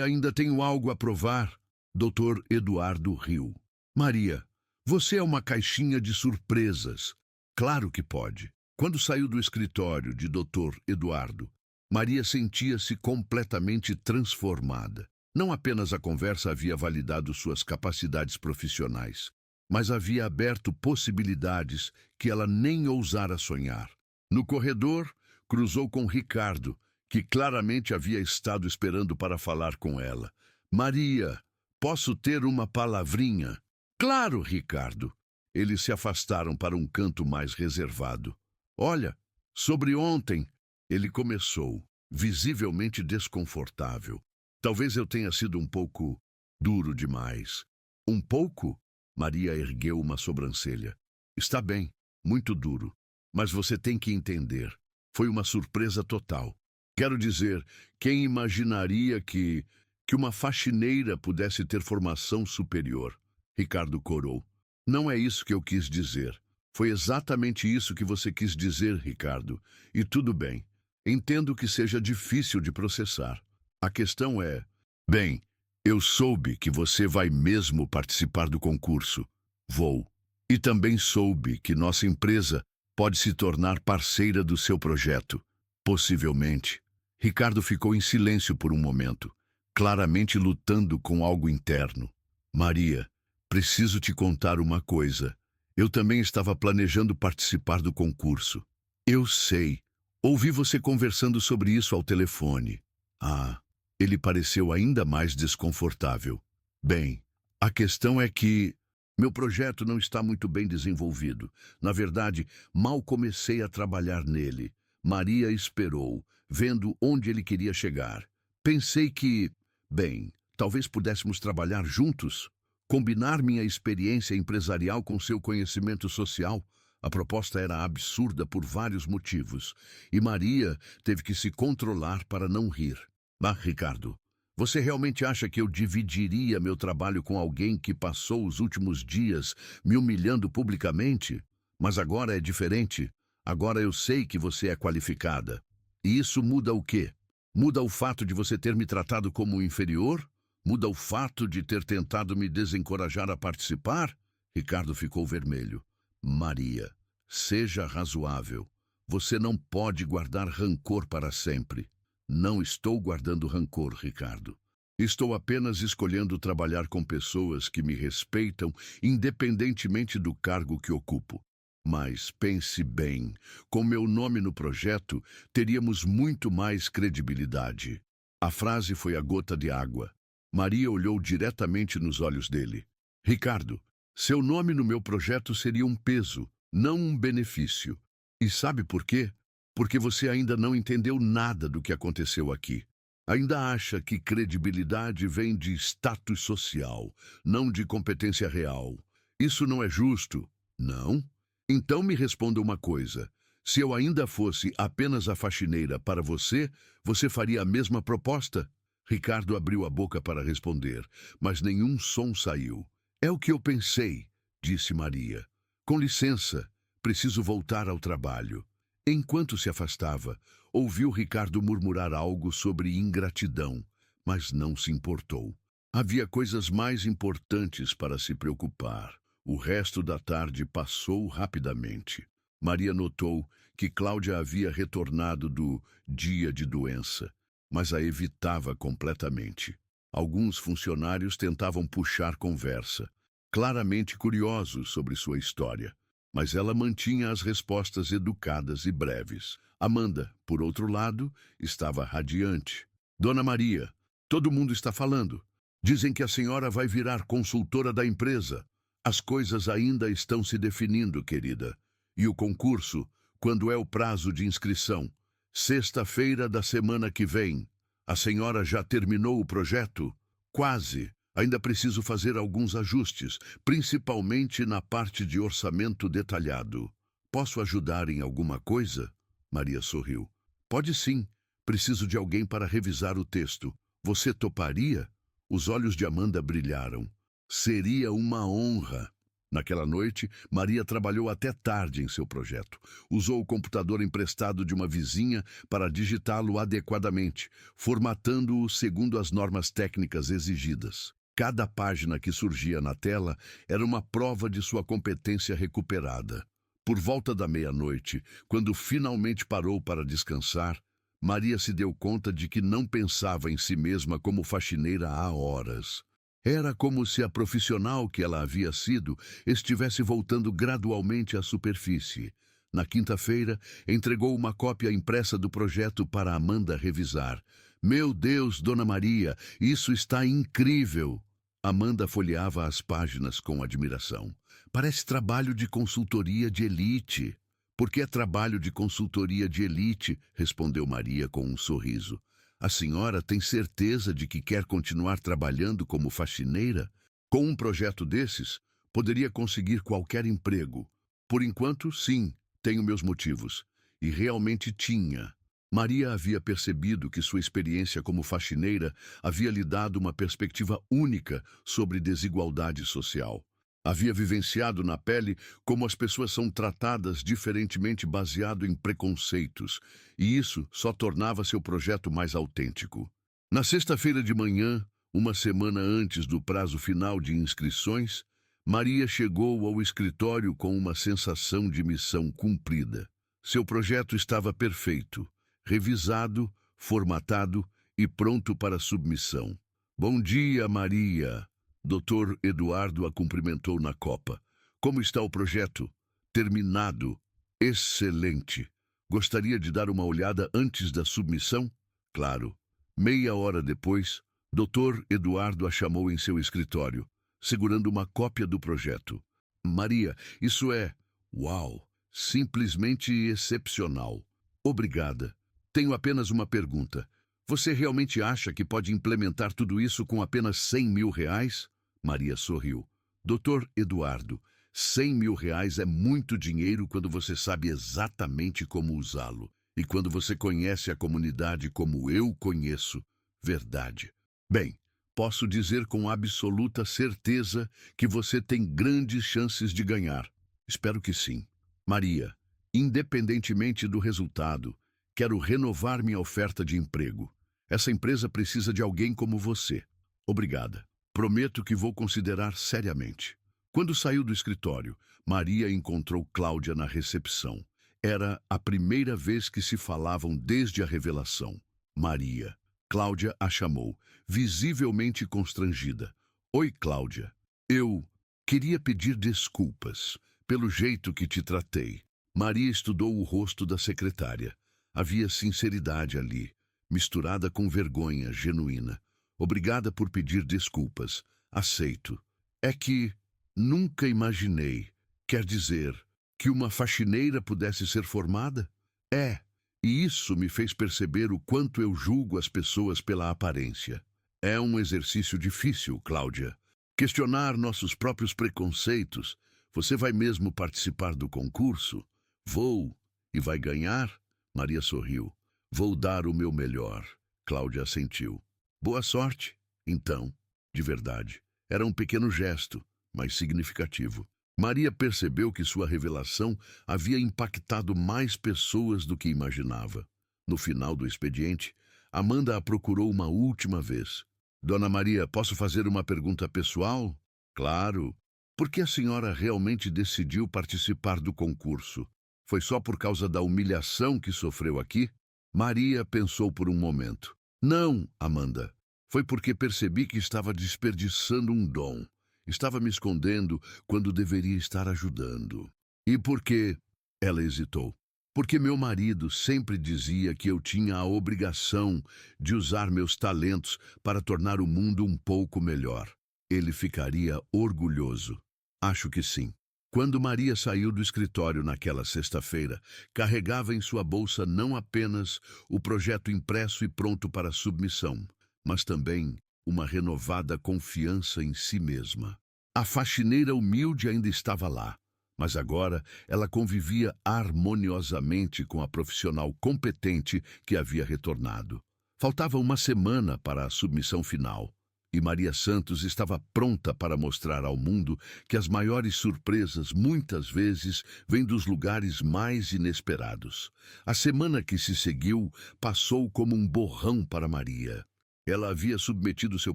Speaker 1: ainda tenho algo a provar. Dr. Eduardo riu. Maria, você é uma caixinha de surpresas. Claro que pode. Quando saiu do escritório de Dr. Eduardo, Maria sentia-se completamente transformada. Não apenas a conversa havia validado suas capacidades profissionais, mas havia aberto possibilidades que ela nem ousara sonhar. No corredor, cruzou com Ricardo, que claramente havia estado esperando para falar com ela. Maria, posso ter uma palavrinha? Claro, Ricardo. Eles se afastaram para um canto mais reservado. Olha, sobre ontem, ele começou, visivelmente desconfortável. Talvez eu tenha sido um pouco duro demais. Um pouco? Maria ergueu uma sobrancelha. Está bem, muito duro. Mas você tem que entender. Foi uma surpresa total. Quero dizer, quem imaginaria que uma faxineira pudesse ter formação superior? Ricardo corou. Não é isso que eu quis dizer. Foi exatamente isso que você quis dizer, Ricardo. E tudo bem. Entendo que seja difícil de processar. A questão é... Bem, eu soube que você vai mesmo participar do concurso. Vou. E também soube que nossa empresa pode se tornar parceira do seu projeto. Possivelmente. Ricardo ficou em silêncio por um momento, claramente lutando com algo interno. Maria, preciso te contar uma coisa. Eu também estava planejando participar do concurso. Eu sei. Ouvi você conversando sobre isso ao telefone. Ah, ele pareceu ainda mais desconfortável. Bem, a questão é que meu projeto não está muito bem desenvolvido. Na verdade, mal comecei a trabalhar nele. Maria esperou, vendo onde ele queria chegar. Pensei que, bem, talvez pudéssemos trabalhar juntos, combinar minha experiência empresarial com seu conhecimento social. A proposta era absurda por vários motivos, e Maria teve que se controlar para não rir. Ah, Ricardo, você realmente acha que eu dividiria meu trabalho com alguém que passou os últimos dias me humilhando publicamente? Mas agora é diferente. Agora eu sei que você é qualificada. E isso muda o quê? Muda o fato de você ter me tratado como inferior? Muda o fato de ter tentado me desencorajar a participar? Ricardo ficou vermelho. Maria, seja razoável. Você não pode guardar rancor para sempre. Não estou guardando rancor, Ricardo. Estou apenas escolhendo trabalhar com pessoas que me respeitam, independentemente do cargo que ocupo. Mas pense bem, com meu nome no projeto, teríamos muito mais credibilidade. A frase foi a gota de água. Maria olhou diretamente nos olhos dele. Ricardo, seu nome no meu projeto seria um peso, não um benefício. E sabe por quê? Porque você ainda não entendeu nada do que aconteceu aqui. Ainda acha que credibilidade vem de status social, não de competência real. Isso não é justo, não? Então me responda uma coisa. Se eu ainda fosse apenas a faxineira para você, você faria a mesma proposta? Ricardo abriu a boca para responder, mas nenhum som saiu. É o que eu pensei, disse Maria. Com licença, preciso voltar ao trabalho. Enquanto se afastava, ouviu Ricardo murmurar algo sobre ingratidão, mas não se importou. Havia coisas mais importantes para se preocupar. O resto da tarde passou rapidamente. Maria notou que Cláudia havia retornado do dia de doença, mas a evitava completamente. Alguns funcionários tentavam puxar conversa, claramente curiosos sobre sua história, mas ela mantinha as respostas educadas e breves. Amanda, por outro lado, estava radiante. Dona Maria, todo mundo está falando. Dizem que a senhora vai virar consultora da empresa. As coisas ainda estão se definindo, querida. E o concurso, quando é o prazo de inscrição? Sexta-feira da semana que vem. A senhora já terminou o projeto? Quase. Ainda preciso fazer alguns ajustes, principalmente na parte de orçamento detalhado. Posso ajudar em alguma coisa? Maria sorriu. Pode sim. Preciso de alguém para revisar o texto. Você toparia? Os olhos de Amanda brilharam. Seria uma honra. Naquela noite, Maria trabalhou até tarde em seu projeto. Usou o computador emprestado de uma vizinha para digitá-lo adequadamente, formatando-o segundo as normas técnicas exigidas. Cada página que surgia na tela era uma prova de sua competência recuperada. Por volta da meia-noite, quando finalmente parou para descansar, Maria se deu conta de que não pensava em si mesma como faxineira há horas. Era como se a profissional que ela havia sido estivesse voltando gradualmente à superfície. Na quinta-feira, entregou uma cópia impressa do projeto para Amanda revisar. Meu Deus, Dona Maria, isso está incrível! Amanda folheava as páginas com admiração. Parece trabalho de consultoria de elite. Por que é trabalho de consultoria de elite? Respondeu Maria com um sorriso. A senhora tem certeza de que quer continuar trabalhando como faxineira? Com um projeto desses, poderia conseguir qualquer emprego. Por enquanto, sim, tenho meus motivos. E realmente tinha. Maria havia percebido que sua experiência como faxineira havia lhe dado uma perspectiva única sobre desigualdade social. Havia vivenciado na pele como as pessoas são tratadas diferentemente baseado em preconceitos, e isso só tornava seu projeto mais autêntico. Na sexta-feira de manhã, uma semana antes do prazo final de inscrições, Maria chegou ao escritório com uma sensação de missão cumprida. Seu projeto estava perfeito, revisado, formatado e pronto para submissão. Bom dia, Maria! Dr. Eduardo a cumprimentou na copa. Como está o projeto? Terminado. Excelente. Gostaria de dar uma olhada antes da submissão? Claro. Meia hora depois, Dr. Eduardo a chamou em seu escritório, segurando uma cópia do projeto. Maria, isso é... Uau! Simplesmente excepcional. Obrigada. Tenho apenas uma pergunta. Você realmente acha que pode implementar tudo isso com apenas R$100.000? Maria sorriu. Doutor Eduardo, R$100.000 é muito dinheiro quando você sabe exatamente como usá-lo. E quando você conhece a comunidade como eu conheço. Verdade. Bem, posso dizer com absoluta certeza que você tem grandes chances de ganhar. Espero que sim. Maria, independentemente do resultado, Quero renovar minha oferta de emprego. Essa empresa precisa de alguém como você. Obrigada. Prometo que vou considerar seriamente. Quando saiu do escritório, Maria encontrou Cláudia na recepção. Era a primeira vez que se falavam desde a revelação. Maria. Cláudia a chamou, visivelmente constrangida. Oi, Cláudia. Eu queria pedir desculpas pelo jeito que te tratei. Maria estudou o rosto da secretária. Havia sinceridade ali, misturada com vergonha genuína. Obrigada por pedir desculpas. Aceito. É que nunca imaginei, quer dizer, que uma faxineira pudesse ser formada? É, e isso me fez perceber o quanto eu julgo as pessoas pela aparência. É um exercício difícil, Cláudia. Questionar nossos próprios preconceitos. Você vai mesmo participar do concurso? Vou. E vai ganhar? Maria sorriu. Vou dar o meu melhor. Cláudia assentiu. Boa sorte. Então, de verdade. Era um pequeno gesto, mas significativo. Maria percebeu que sua revelação havia impactado mais pessoas do que imaginava. No final do expediente, Amanda a procurou uma última vez. Dona Maria, posso fazer uma pergunta pessoal? Claro. Por que a senhora realmente decidiu participar do concurso? Foi só por causa da humilhação que sofreu aqui? Maria pensou por um momento. Não, Amanda. Foi porque percebi que estava desperdiçando um dom. Estava me escondendo quando deveria estar ajudando. E por quê? Ela hesitou. Porque meu marido sempre dizia que eu tinha a obrigação de usar meus talentos para tornar o mundo um pouco melhor. Ele ficaria orgulhoso. Acho que sim. Quando Maria saiu do escritório naquela sexta-feira, carregava em sua bolsa não apenas o projeto impresso e pronto para submissão, mas também uma renovada confiança em si mesma. A faxineira humilde ainda estava lá, mas agora ela convivia harmoniosamente com a profissional competente que havia retornado. Faltava uma semana para a submissão final. E Maria Santos estava pronta para mostrar ao mundo que as maiores surpresas muitas vezes vêm dos lugares mais inesperados. A semana que se seguiu passou como um borrão para Maria. Ela havia submetido seu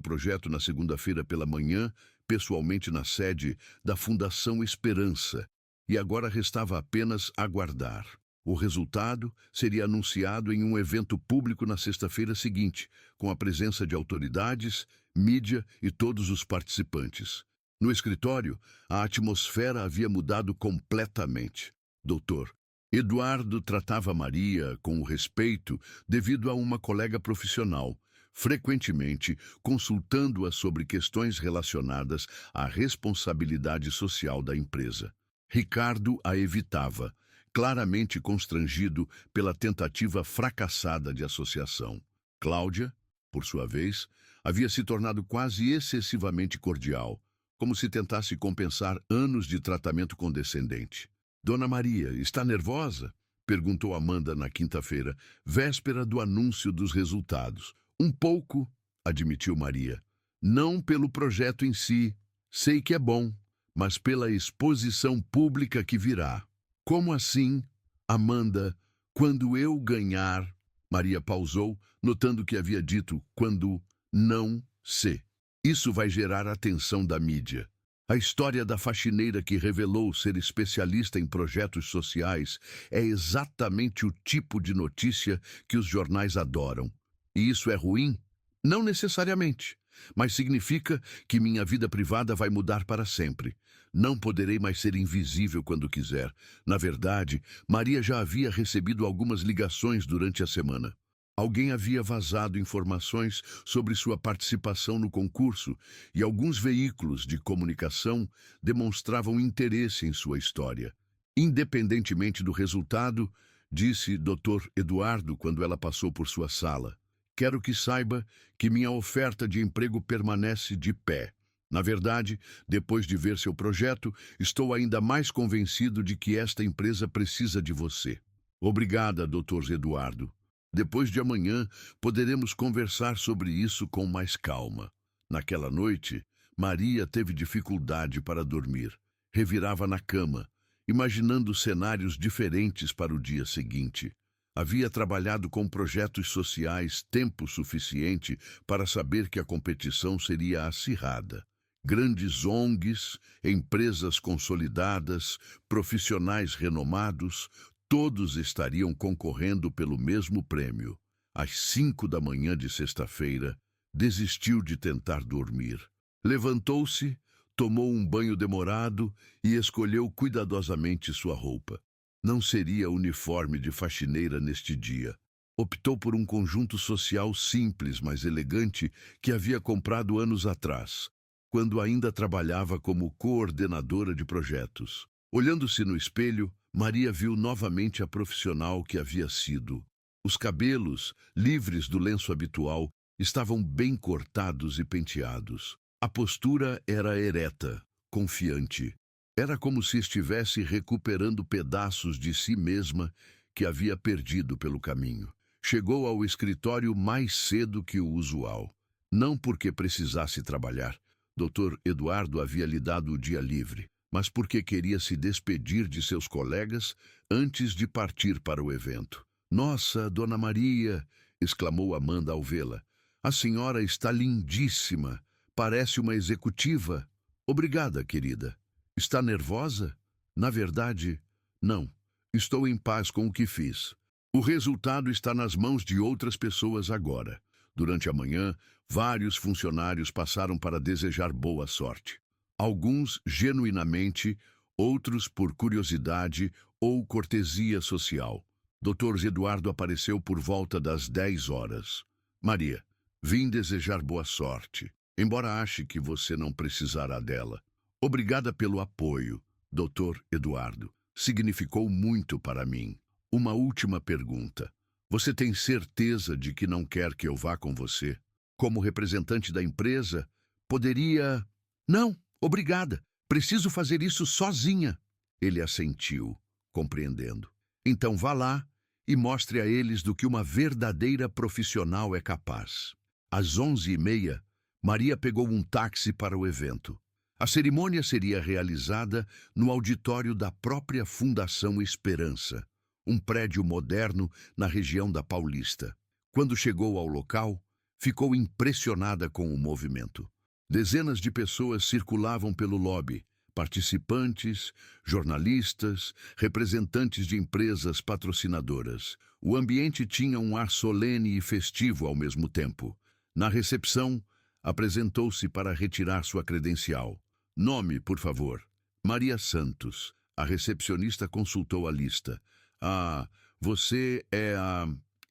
Speaker 1: projeto na segunda-feira pela manhã, pessoalmente na sede da Fundação Esperança, e agora restava apenas aguardar. O resultado seria anunciado em um evento público na sexta-feira seguinte, com a presença de autoridades, mídia e todos os participantes. No escritório, a atmosfera havia mudado completamente. Doutor Eduardo tratava Maria com o respeito devido a uma colega profissional, frequentemente consultando-a sobre questões relacionadas à responsabilidade social da empresa. Ricardo a evitava, claramente constrangido pela tentativa fracassada de associação. Cláudia, por sua vez, havia se tornado quase excessivamente cordial, como se tentasse compensar anos de tratamento condescendente. Dona Maria, está nervosa? Perguntou Amanda na quinta-feira, véspera do anúncio dos resultados. Um pouco, admitiu Maria. Não pelo projeto em si, sei que é bom, mas pela exposição pública que virá. Como assim, Amanda, quando eu ganhar? Maria pausou, notando que havia dito quando não se. Isso vai gerar a atenção da mídia. A história da faxineira que revelou ser especialista em projetos sociais é exatamente o tipo de notícia que os jornais adoram. E isso é ruim? Não necessariamente, mas significa que minha vida privada vai mudar para sempre. Não poderei mais ser invisível quando quiser. Na verdade, Maria já havia recebido algumas ligações durante a semana. Alguém havia vazado informações sobre sua participação no concurso e alguns veículos de comunicação demonstravam interesse em sua história. Independentemente do resultado, disse Dr. Eduardo quando ela passou por sua sala, quero que saiba que minha oferta de emprego permanece de pé. Na verdade, depois de ver seu projeto, estou ainda mais convencido de que esta empresa precisa de você. Obrigada, Dr. Eduardo. Depois de amanhã, poderemos conversar sobre isso com mais calma. Naquela noite, Maria teve dificuldade para dormir. Revirava na cama, imaginando cenários diferentes para o dia seguinte. Havia trabalhado com projetos sociais tempo suficiente para saber que a competição seria acirrada. Grandes ONGs, empresas consolidadas, profissionais renomados, todos estariam concorrendo pelo mesmo prêmio. Às 5 da manhã de sexta-feira, desistiu de tentar dormir. Levantou-se, tomou um banho demorado e escolheu cuidadosamente sua roupa. Não seria uniforme de faxineira neste dia. Optou por um conjunto social simples, mas elegante, que havia comprado anos atrás, quando ainda trabalhava como coordenadora de projetos. Olhando-se no espelho, Maria viu novamente a profissional que havia sido. Os cabelos, livres do lenço habitual, estavam bem cortados e penteados. A postura era ereta, confiante. Era como se estivesse recuperando pedaços de si mesma que havia perdido pelo caminho. Chegou ao escritório mais cedo que o usual. Não porque precisasse trabalhar. Dr. Eduardo havia lhe dado o dia livre, mas porque queria se despedir de seus colegas antes de partir para o evento. "Nossa, Dona Maria!" exclamou Amanda ao vê-la. "A senhora está lindíssima. Parece uma executiva." "Obrigada, querida." "Está nervosa?" "Na verdade, não. Estou em paz com o que fiz. O resultado está nas mãos de outras pessoas agora." Durante a manhã, vários funcionários passaram para desejar boa sorte. Alguns genuinamente, outros por curiosidade ou cortesia social. Dr. Eduardo apareceu por volta das 10 horas. "Maria, vim desejar boa sorte, embora ache que você não precisará dela." "Obrigada pelo apoio, Dr. Eduardo. Significou muito para mim. Uma última pergunta. Você tem certeza de que não quer que eu vá com você? Como representante da empresa, poderia..." "Não, obrigada. Preciso fazer isso sozinha." Ele assentiu, compreendendo. "Então vá lá e mostre a eles do que uma verdadeira profissional é capaz." Às 11h30, Maria pegou um táxi para o evento. A cerimônia seria realizada no auditório da própria Fundação Esperança, um prédio moderno na região da Paulista. Quando chegou ao local, ficou impressionada com o movimento. Dezenas de pessoas circulavam pelo lobby, participantes, jornalistas, representantes de empresas patrocinadoras. O ambiente tinha um ar solene e festivo ao mesmo tempo. Na recepção, apresentou-se para retirar sua credencial. "Nome, por favor." "Maria Santos." A recepcionista consultou a lista. "Ah, você é a...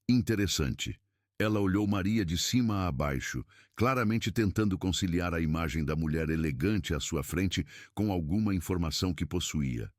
Speaker 1: Interessante." Ela olhou Maria de cima a baixo, claramente tentando conciliar a imagem da mulher elegante à sua frente com alguma informação que possuía.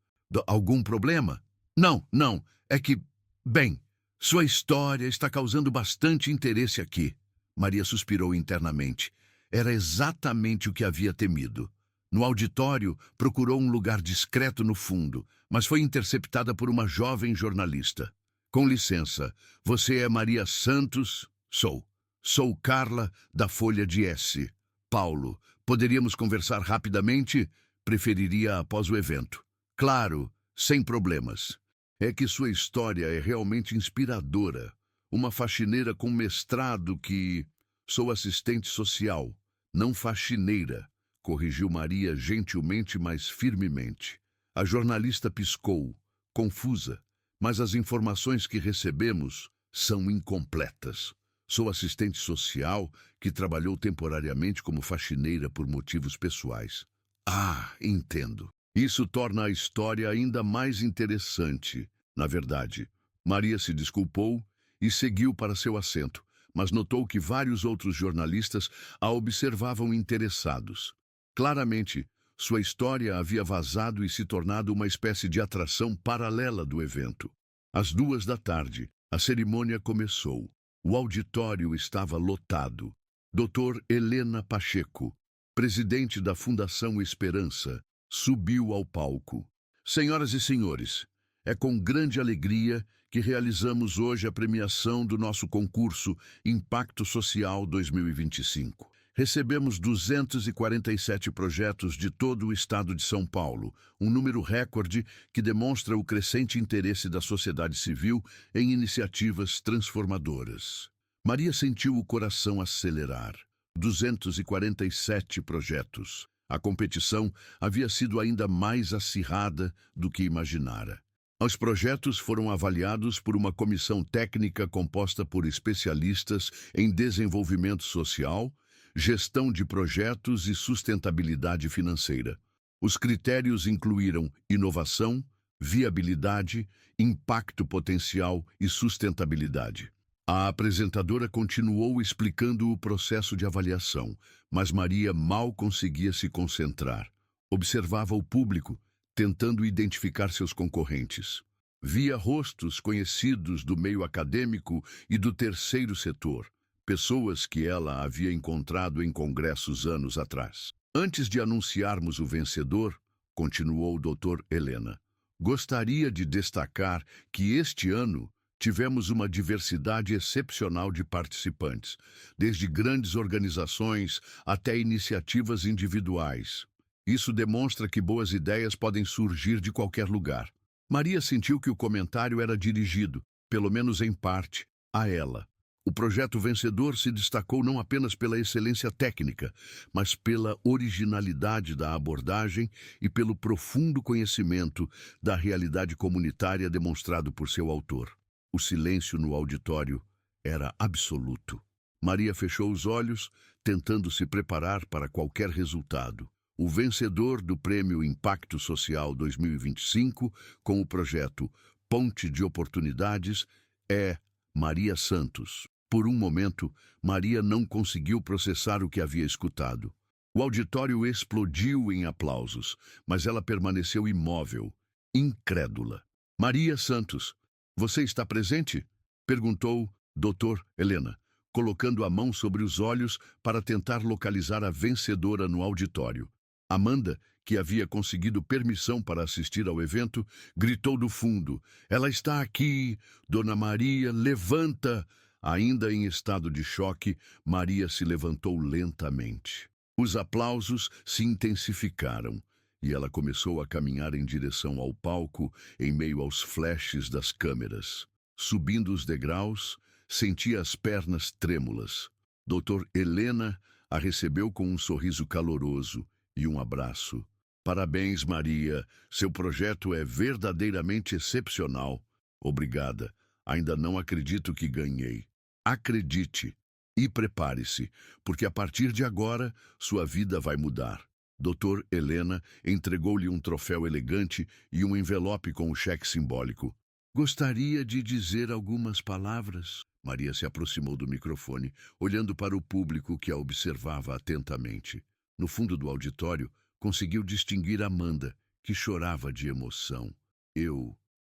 Speaker 1: "Algum problema?" Não. É que... Bem, sua história está causando bastante interesse aqui." Maria suspirou internamente. Era exatamente o que havia temido. No auditório, procurou um lugar discreto no fundo, mas foi interceptada por uma jovem jornalista. "Com licença, você é Maria Santos?" "Sou. Sou Carla, da Folha de S. Paulo, poderíamos conversar rapidamente? Preferiria após o evento." "Claro, sem problemas. É que sua história é realmente inspiradora. Uma faxineira com mestrado que... Sou assistente social, não faxineira." Corrigiu Maria gentilmente, mas firmemente. A jornalista piscou, confusa, mas as informações que recebemos são incompletas. "Sou assistente social que trabalhou temporariamente como faxineira por motivos pessoais." "Ah, entendo. Isso torna a história ainda mais interessante." Na verdade, Maria se desculpou e seguiu para seu assento, mas notou que vários outros jornalistas a observavam interessados. Claramente, sua história havia vazado e se tornado uma espécie de atração paralela do evento. Às 2 da tarde, a cerimônia começou. O auditório estava lotado. Dr. Helena Pacheco, presidente da Fundação Esperança, subiu ao palco. "Senhoras e senhores, é com grande alegria que realizamos hoje a premiação do nosso concurso Impacto Social 2025. Recebemos 247 projetos de todo o estado de São Paulo, um número recorde que demonstra o crescente interesse da sociedade civil em iniciativas transformadoras. Maria sentiu o coração acelerar. 247 projetos. A competição havia sido ainda mais acirrada do que imaginara. Os projetos foram avaliados por uma comissão técnica composta por especialistas em desenvolvimento social, gestão de projetos e sustentabilidade financeira. Os critérios incluíram inovação, viabilidade, impacto potencial e sustentabilidade. A apresentadora continuou explicando o processo de avaliação, mas Maria mal conseguia se concentrar. Observava o público, tentando identificar seus concorrentes. Via rostos conhecidos do meio acadêmico e do terceiro setor, pessoas que ela havia encontrado em congressos anos atrás. Antes de anunciarmos o vencedor, continuou o Dr. Helena, gostaria de destacar que este ano tivemos uma diversidade excepcional de participantes, desde grandes organizações até iniciativas individuais. Isso demonstra que boas ideias podem surgir de qualquer lugar. Maria sentiu que o comentário era dirigido, pelo menos em parte, a ela. O projeto vencedor se destacou não apenas pela excelência técnica, mas pela originalidade da abordagem e pelo profundo conhecimento da realidade comunitária demonstrado por seu autor. O silêncio no auditório era absoluto. Maria fechou os olhos, tentando se preparar para qualquer resultado. O vencedor do Prêmio Impacto Social 2025, com o projeto Ponte de Oportunidades, é Maria Santos. Por um momento, Maria não conseguiu processar o que havia escutado. O auditório explodiu em aplausos, mas ela permaneceu imóvel, incrédula. Maria Santos, você está presente? Perguntou Dr. Helena, colocando a mão sobre os olhos para tentar localizar a vencedora no auditório. Amanda, que havia conseguido permissão para assistir ao evento, gritou do fundo: "Ela está aqui! Dona Maria, levanta!" Ainda em estado de choque, Maria se levantou lentamente. Os aplausos se intensificaram e ela começou a caminhar em direção ao palco em meio aos flashes das câmeras. Subindo os degraus, sentia as pernas trêmulas. Dr. Helena a recebeu com um sorriso caloroso e um abraço. "Parabéns, Maria. Seu projeto é verdadeiramente excepcional. Obrigada. Ainda não acredito que ganhei. Acredite e prepare-se, porque a partir de agora sua vida vai mudar." Dr. Helena entregou-lhe um troféu elegante e um envelope com um cheque simbólico. "Gostaria de dizer algumas palavras." Maria se aproximou do microfone, olhando para o público que a observava atentamente. No fundo do auditório, conseguiu distinguir Amanda, que chorava de emoção.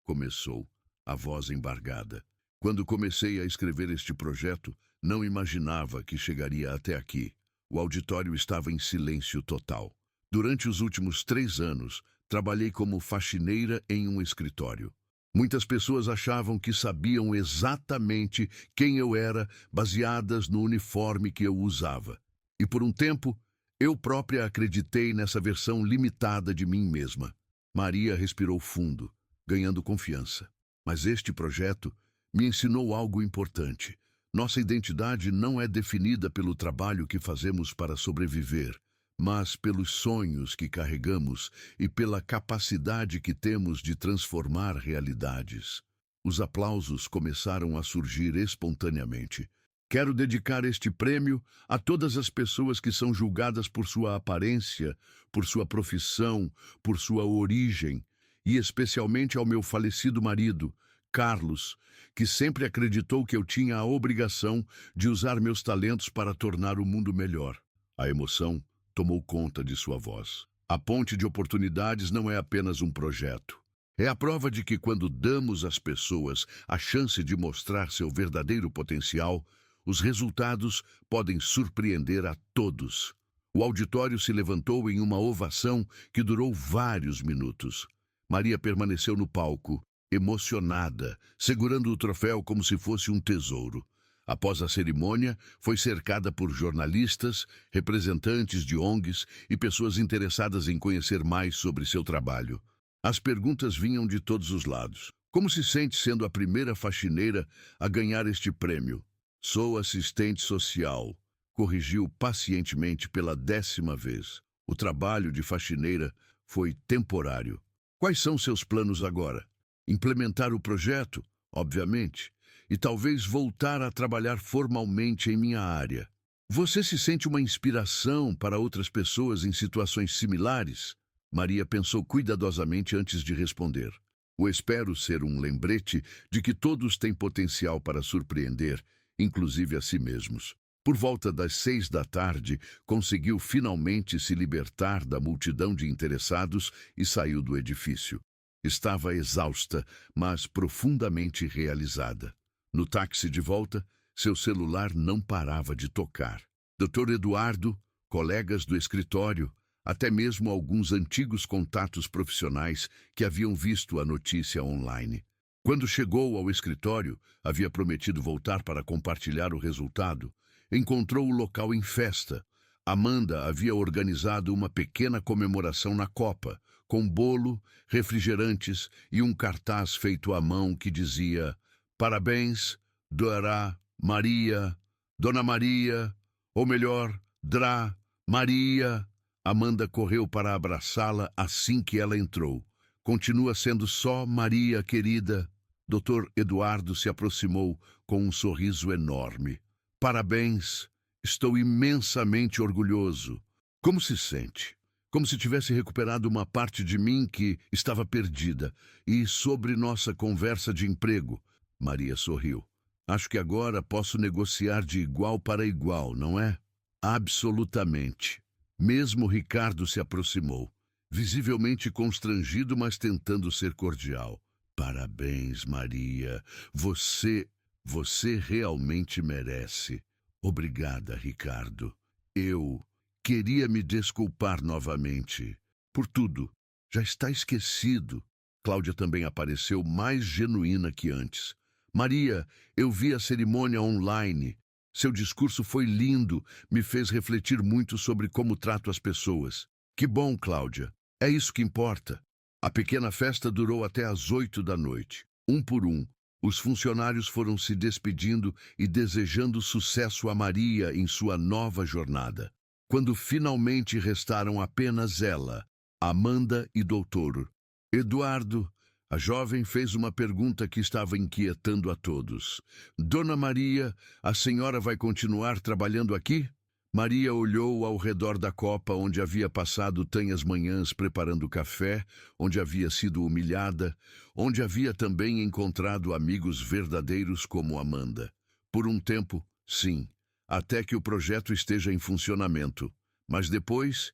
Speaker 1: Começou, a voz embargada. "Quando comecei a escrever este projeto, não imaginava que chegaria até aqui." O auditório estava em silêncio total. "Durante os últimos 3 anos, trabalhei como faxineira em um escritório. Muitas pessoas achavam que sabiam exatamente quem eu era, baseadas no uniforme que eu usava. E por um tempo, eu própria acreditei nessa versão limitada de mim mesma." Maria respirou fundo, ganhando confiança. "Mas este projeto me ensinou algo importante. Nossa identidade não é definida pelo trabalho que fazemos para sobreviver, mas pelos sonhos que carregamos e pela capacidade que temos de transformar realidades." Os aplausos começaram a surgir espontaneamente. "Quero dedicar este prêmio a todas as pessoas que são julgadas por sua aparência, por sua profissão, por sua origem, e especialmente ao meu falecido marido, Carlos, que sempre acreditou que eu tinha a obrigação de usar meus talentos para tornar o mundo melhor." A emoção tomou conta de sua voz. A Ponte de Oportunidades não é apenas um projeto. É a prova de que quando damos às pessoas a chance de mostrar seu verdadeiro potencial, os resultados podem surpreender a todos. O auditório se levantou em uma ovação que durou vários minutos. Maria permaneceu no palco, emocionada, segurando o troféu como se fosse um tesouro. Após a cerimônia, foi cercada por jornalistas, representantes de ONGs e pessoas interessadas em conhecer mais sobre seu trabalho. As perguntas vinham de todos os lados. Como se sente sendo a primeira faxineira a ganhar este prêmio? Sou assistente social, corrigiu pacientemente pela 10ª vez. O trabalho de faxineira foi temporário. Quais são seus planos agora? Implementar o projeto, obviamente, e talvez voltar a trabalhar formalmente em minha área. Você se sente uma inspiração para outras pessoas em situações similares? Maria pensou cuidadosamente antes de responder. Eu espero ser um lembrete de que todos têm potencial para surpreender, inclusive a si mesmos. Por volta das 6 da tarde, conseguiu finalmente se libertar da multidão de interessados e saiu do edifício. Estava exausta, mas profundamente realizada. No táxi de volta, seu celular não parava de tocar. Dr. Eduardo, colegas do escritório, até mesmo alguns antigos contatos profissionais que haviam visto a notícia online. Quando chegou ao escritório, havia prometido voltar para compartilhar o resultado. Encontrou o local em festa. Amanda havia organizado uma pequena comemoração na copa, com bolo, refrigerantes e um cartaz feito à mão que dizia: "Parabéns, Dora Maria, Dona Maria, ou melhor, Dra Maria." Amanda correu para abraçá-la assim que ela entrou. "Continua sendo só Maria, querida." Dr. Eduardo se aproximou com um sorriso enorme. "Parabéns, estou imensamente orgulhoso." "Como se sente?" "Como se tivesse recuperado uma parte de mim que estava perdida." "E sobre nossa conversa de emprego?" Maria sorriu. "Acho que agora posso negociar de igual para igual, não é?" "Absolutamente." Mesmo Ricardo se aproximou, visivelmente constrangido, mas tentando ser cordial. "Parabéns, Maria. Você realmente merece." "Obrigada, Ricardo. Eu queria me desculpar novamente por tudo. Já está esquecido." Cláudia também apareceu mais genuína que antes. "Maria, eu vi a cerimônia online. Seu discurso foi lindo, me fez refletir muito sobre como trato as pessoas." "Que bom, Cláudia. É isso que importa." A pequena festa durou até às 8 da noite. Um por um, os funcionários foram se despedindo e desejando sucesso a Maria em sua nova jornada. Quando finalmente restaram apenas ela, Amanda e Dr. Eduardo, a jovem fez uma pergunta que estava inquietando a todos. "Dona Maria, a senhora vai continuar trabalhando aqui?" Maria olhou ao redor da copa onde havia passado tantas manhãs preparando café, onde havia sido humilhada, onde havia também encontrado amigos verdadeiros como Amanda. "Por um tempo, sim, até que o projeto esteja em funcionamento. Mas depois,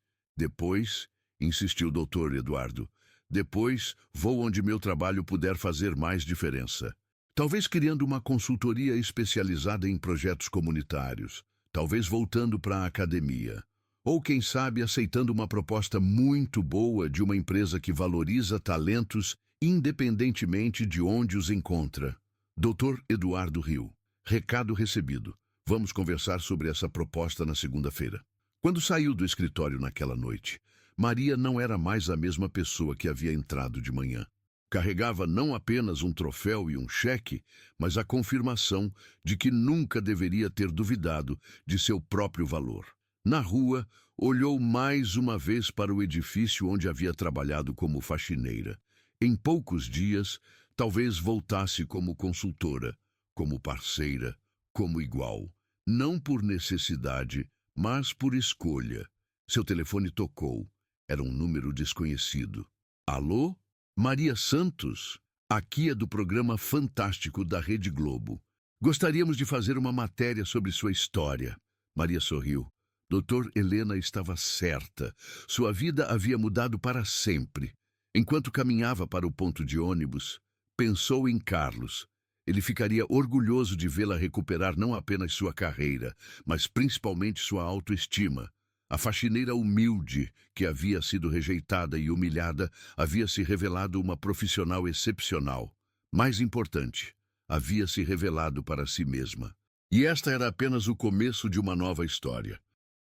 Speaker 1: insistiu o Dr. Eduardo, depois vou onde meu trabalho puder fazer mais diferença. Talvez criando uma consultoria especializada em projetos comunitários. Talvez voltando para a academia. Ou, quem sabe, aceitando uma proposta muito boa de uma empresa que valoriza talentos independentemente de onde os encontra." Dr. Eduardo riu. "Recado recebido. Vamos conversar sobre essa proposta na segunda-feira." Quando saiu do escritório naquela noite, Maria não era mais a mesma pessoa que havia entrado de manhã. Carregava não apenas um troféu e um cheque, mas a confirmação de que nunca deveria ter duvidado de seu próprio valor. Na rua, olhou mais uma vez para o edifício onde havia trabalhado como faxineira. Em poucos dias, talvez voltasse como consultora, como parceira, como igual. Não por necessidade, mas por escolha. Seu telefone tocou. Era um número desconhecido. "Alô? Maria Santos? Aqui é do programa Fantástico da Rede Globo. Gostaríamos de fazer uma matéria sobre sua história." Maria sorriu. Doutor Helena estava certa. Sua vida havia mudado para sempre. Enquanto caminhava para o ponto de ônibus, pensou em Carlos. Ele ficaria orgulhoso de vê-la recuperar não apenas sua carreira, mas principalmente sua autoestima. A faxineira humilde, que havia sido rejeitada e humilhada, havia se revelado uma profissional excepcional. Mais importante, havia se revelado para si mesma. E esta era apenas o começo de uma nova história.